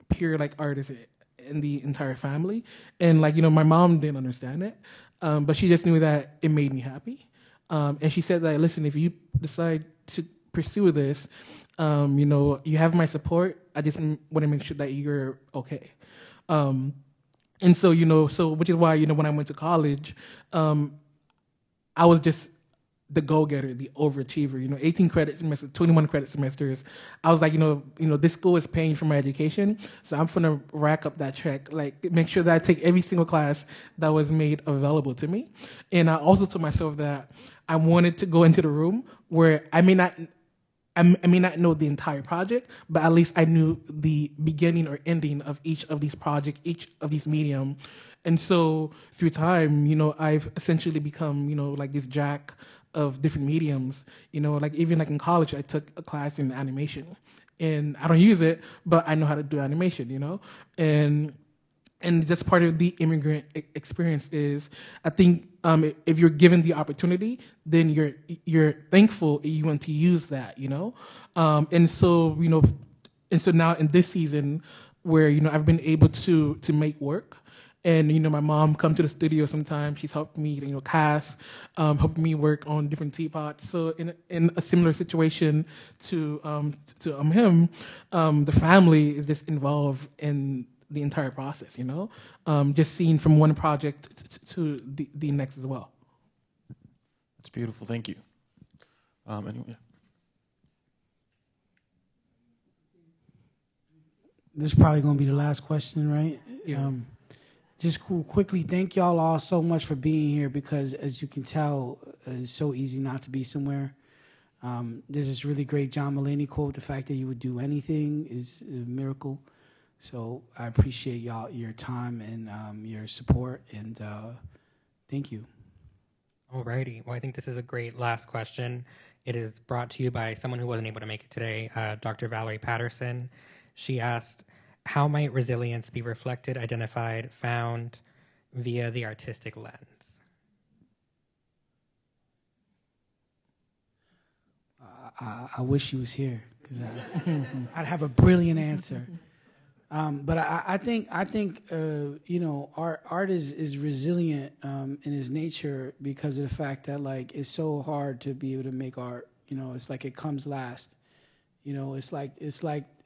pure like artist in the entire family. And like my mom didn't understand it, but she just knew that it made me happy. And she said that, listen, if you decide to pursue this, you have my support. I just want to make sure that you're okay. And so which is why when I went to college, I was just the go-getter, the overachiever. 18 credit semesters, 21 credit semesters. I was like, this school is paying for my education, so I'm gonna rack up that check, like make sure that I take every single class that was made available to me. And I also told myself that I wanted to go into the room where I may not know the entire project, but at least I knew the beginning or ending of each of these projects, each of these medium. And so through time, I've essentially become, like this jack of different mediums. Like even like in college, I took a class in animation, and I don't use it, but I know how to do animation. And just part of the immigrant experience is, I think, if you're given the opportunity, then you're thankful you want to use that. And so now in this season, where I've been able to make work. And my mom come to the studio sometimes. She's helped me, cast, helped me work on different teapots. So in a similar situation to him, the family is just involved in the entire process. Just seeing from one project to the next as well. That's beautiful. Thank you. Anyway, yeah. This is probably going to be the last question, right? Yeah. Just quickly, thank y'all all so much for being here, because as you can tell, it's so easy not to be somewhere. There's this really great John Mulaney quote, the fact that you would do anything is a miracle. So I appreciate y'all, your time and your support, and thank you. Alrighty, well I think this is a great last question. It is brought to you by someone who wasn't able to make it today, Dr. Valerie Patterson. She asked, how might resilience be reflected, identified, found via the artistic lens? I wish she was here, because I'd have a brilliant answer. But I think art is resilient in its nature, because of the fact that like it's so hard to be able to make art. It's like it comes last. It's like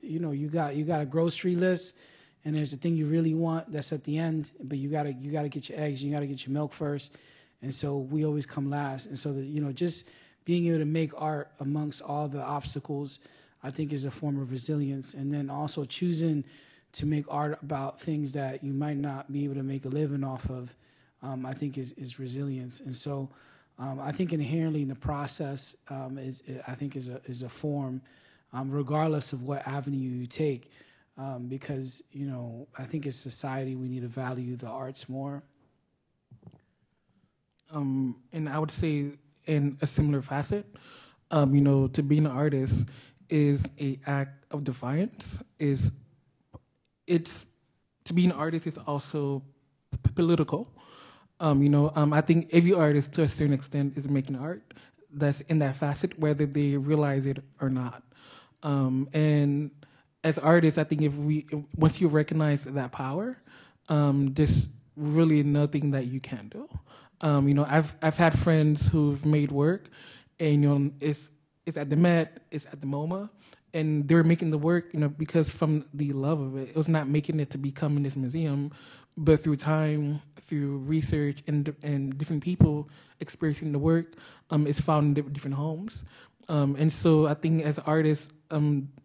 you got a grocery list, and there's a thing you really want that's at the end, but you gotta get your eggs, you gotta get your milk first, and so we always come last. And so that just being able to make art amongst all the obstacles, I think, is a form of resilience. And then also choosing to make art about things that you might not be able to make a living off of, I think is resilience. And so I think inherently in the process is a form. Regardless of what avenue you take, because I think as society we need to value the arts more. And I would say in a similar facet, to be an artist is an act of defiance. It's to be an artist is also political. I think every artist to a certain extent is making art that's in that facet, whether they realize it or not. And as artists, I think once you recognize that power, there's really nothing that you can't do. I've had friends who've made work, and it's it's at the Met, it's at the MoMA, and they were making the work, because from the love of it. It was not making it to become in this museum, but through time, through research, and different people experiencing the work, it's found in different homes. And so I think as artists,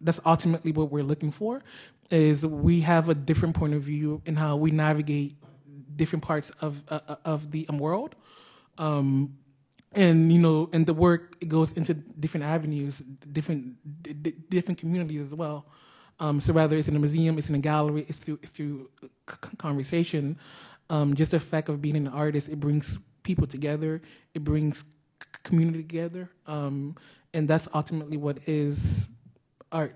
that's ultimately what we're looking for, is we have a different point of view in how we navigate different parts of the world. And the work, it goes into different avenues, different communities as well. So whether it's in a museum, it's in a gallery, it's through conversation. Just the fact of being an artist, it brings people together, it brings community together, and that's ultimately what is art.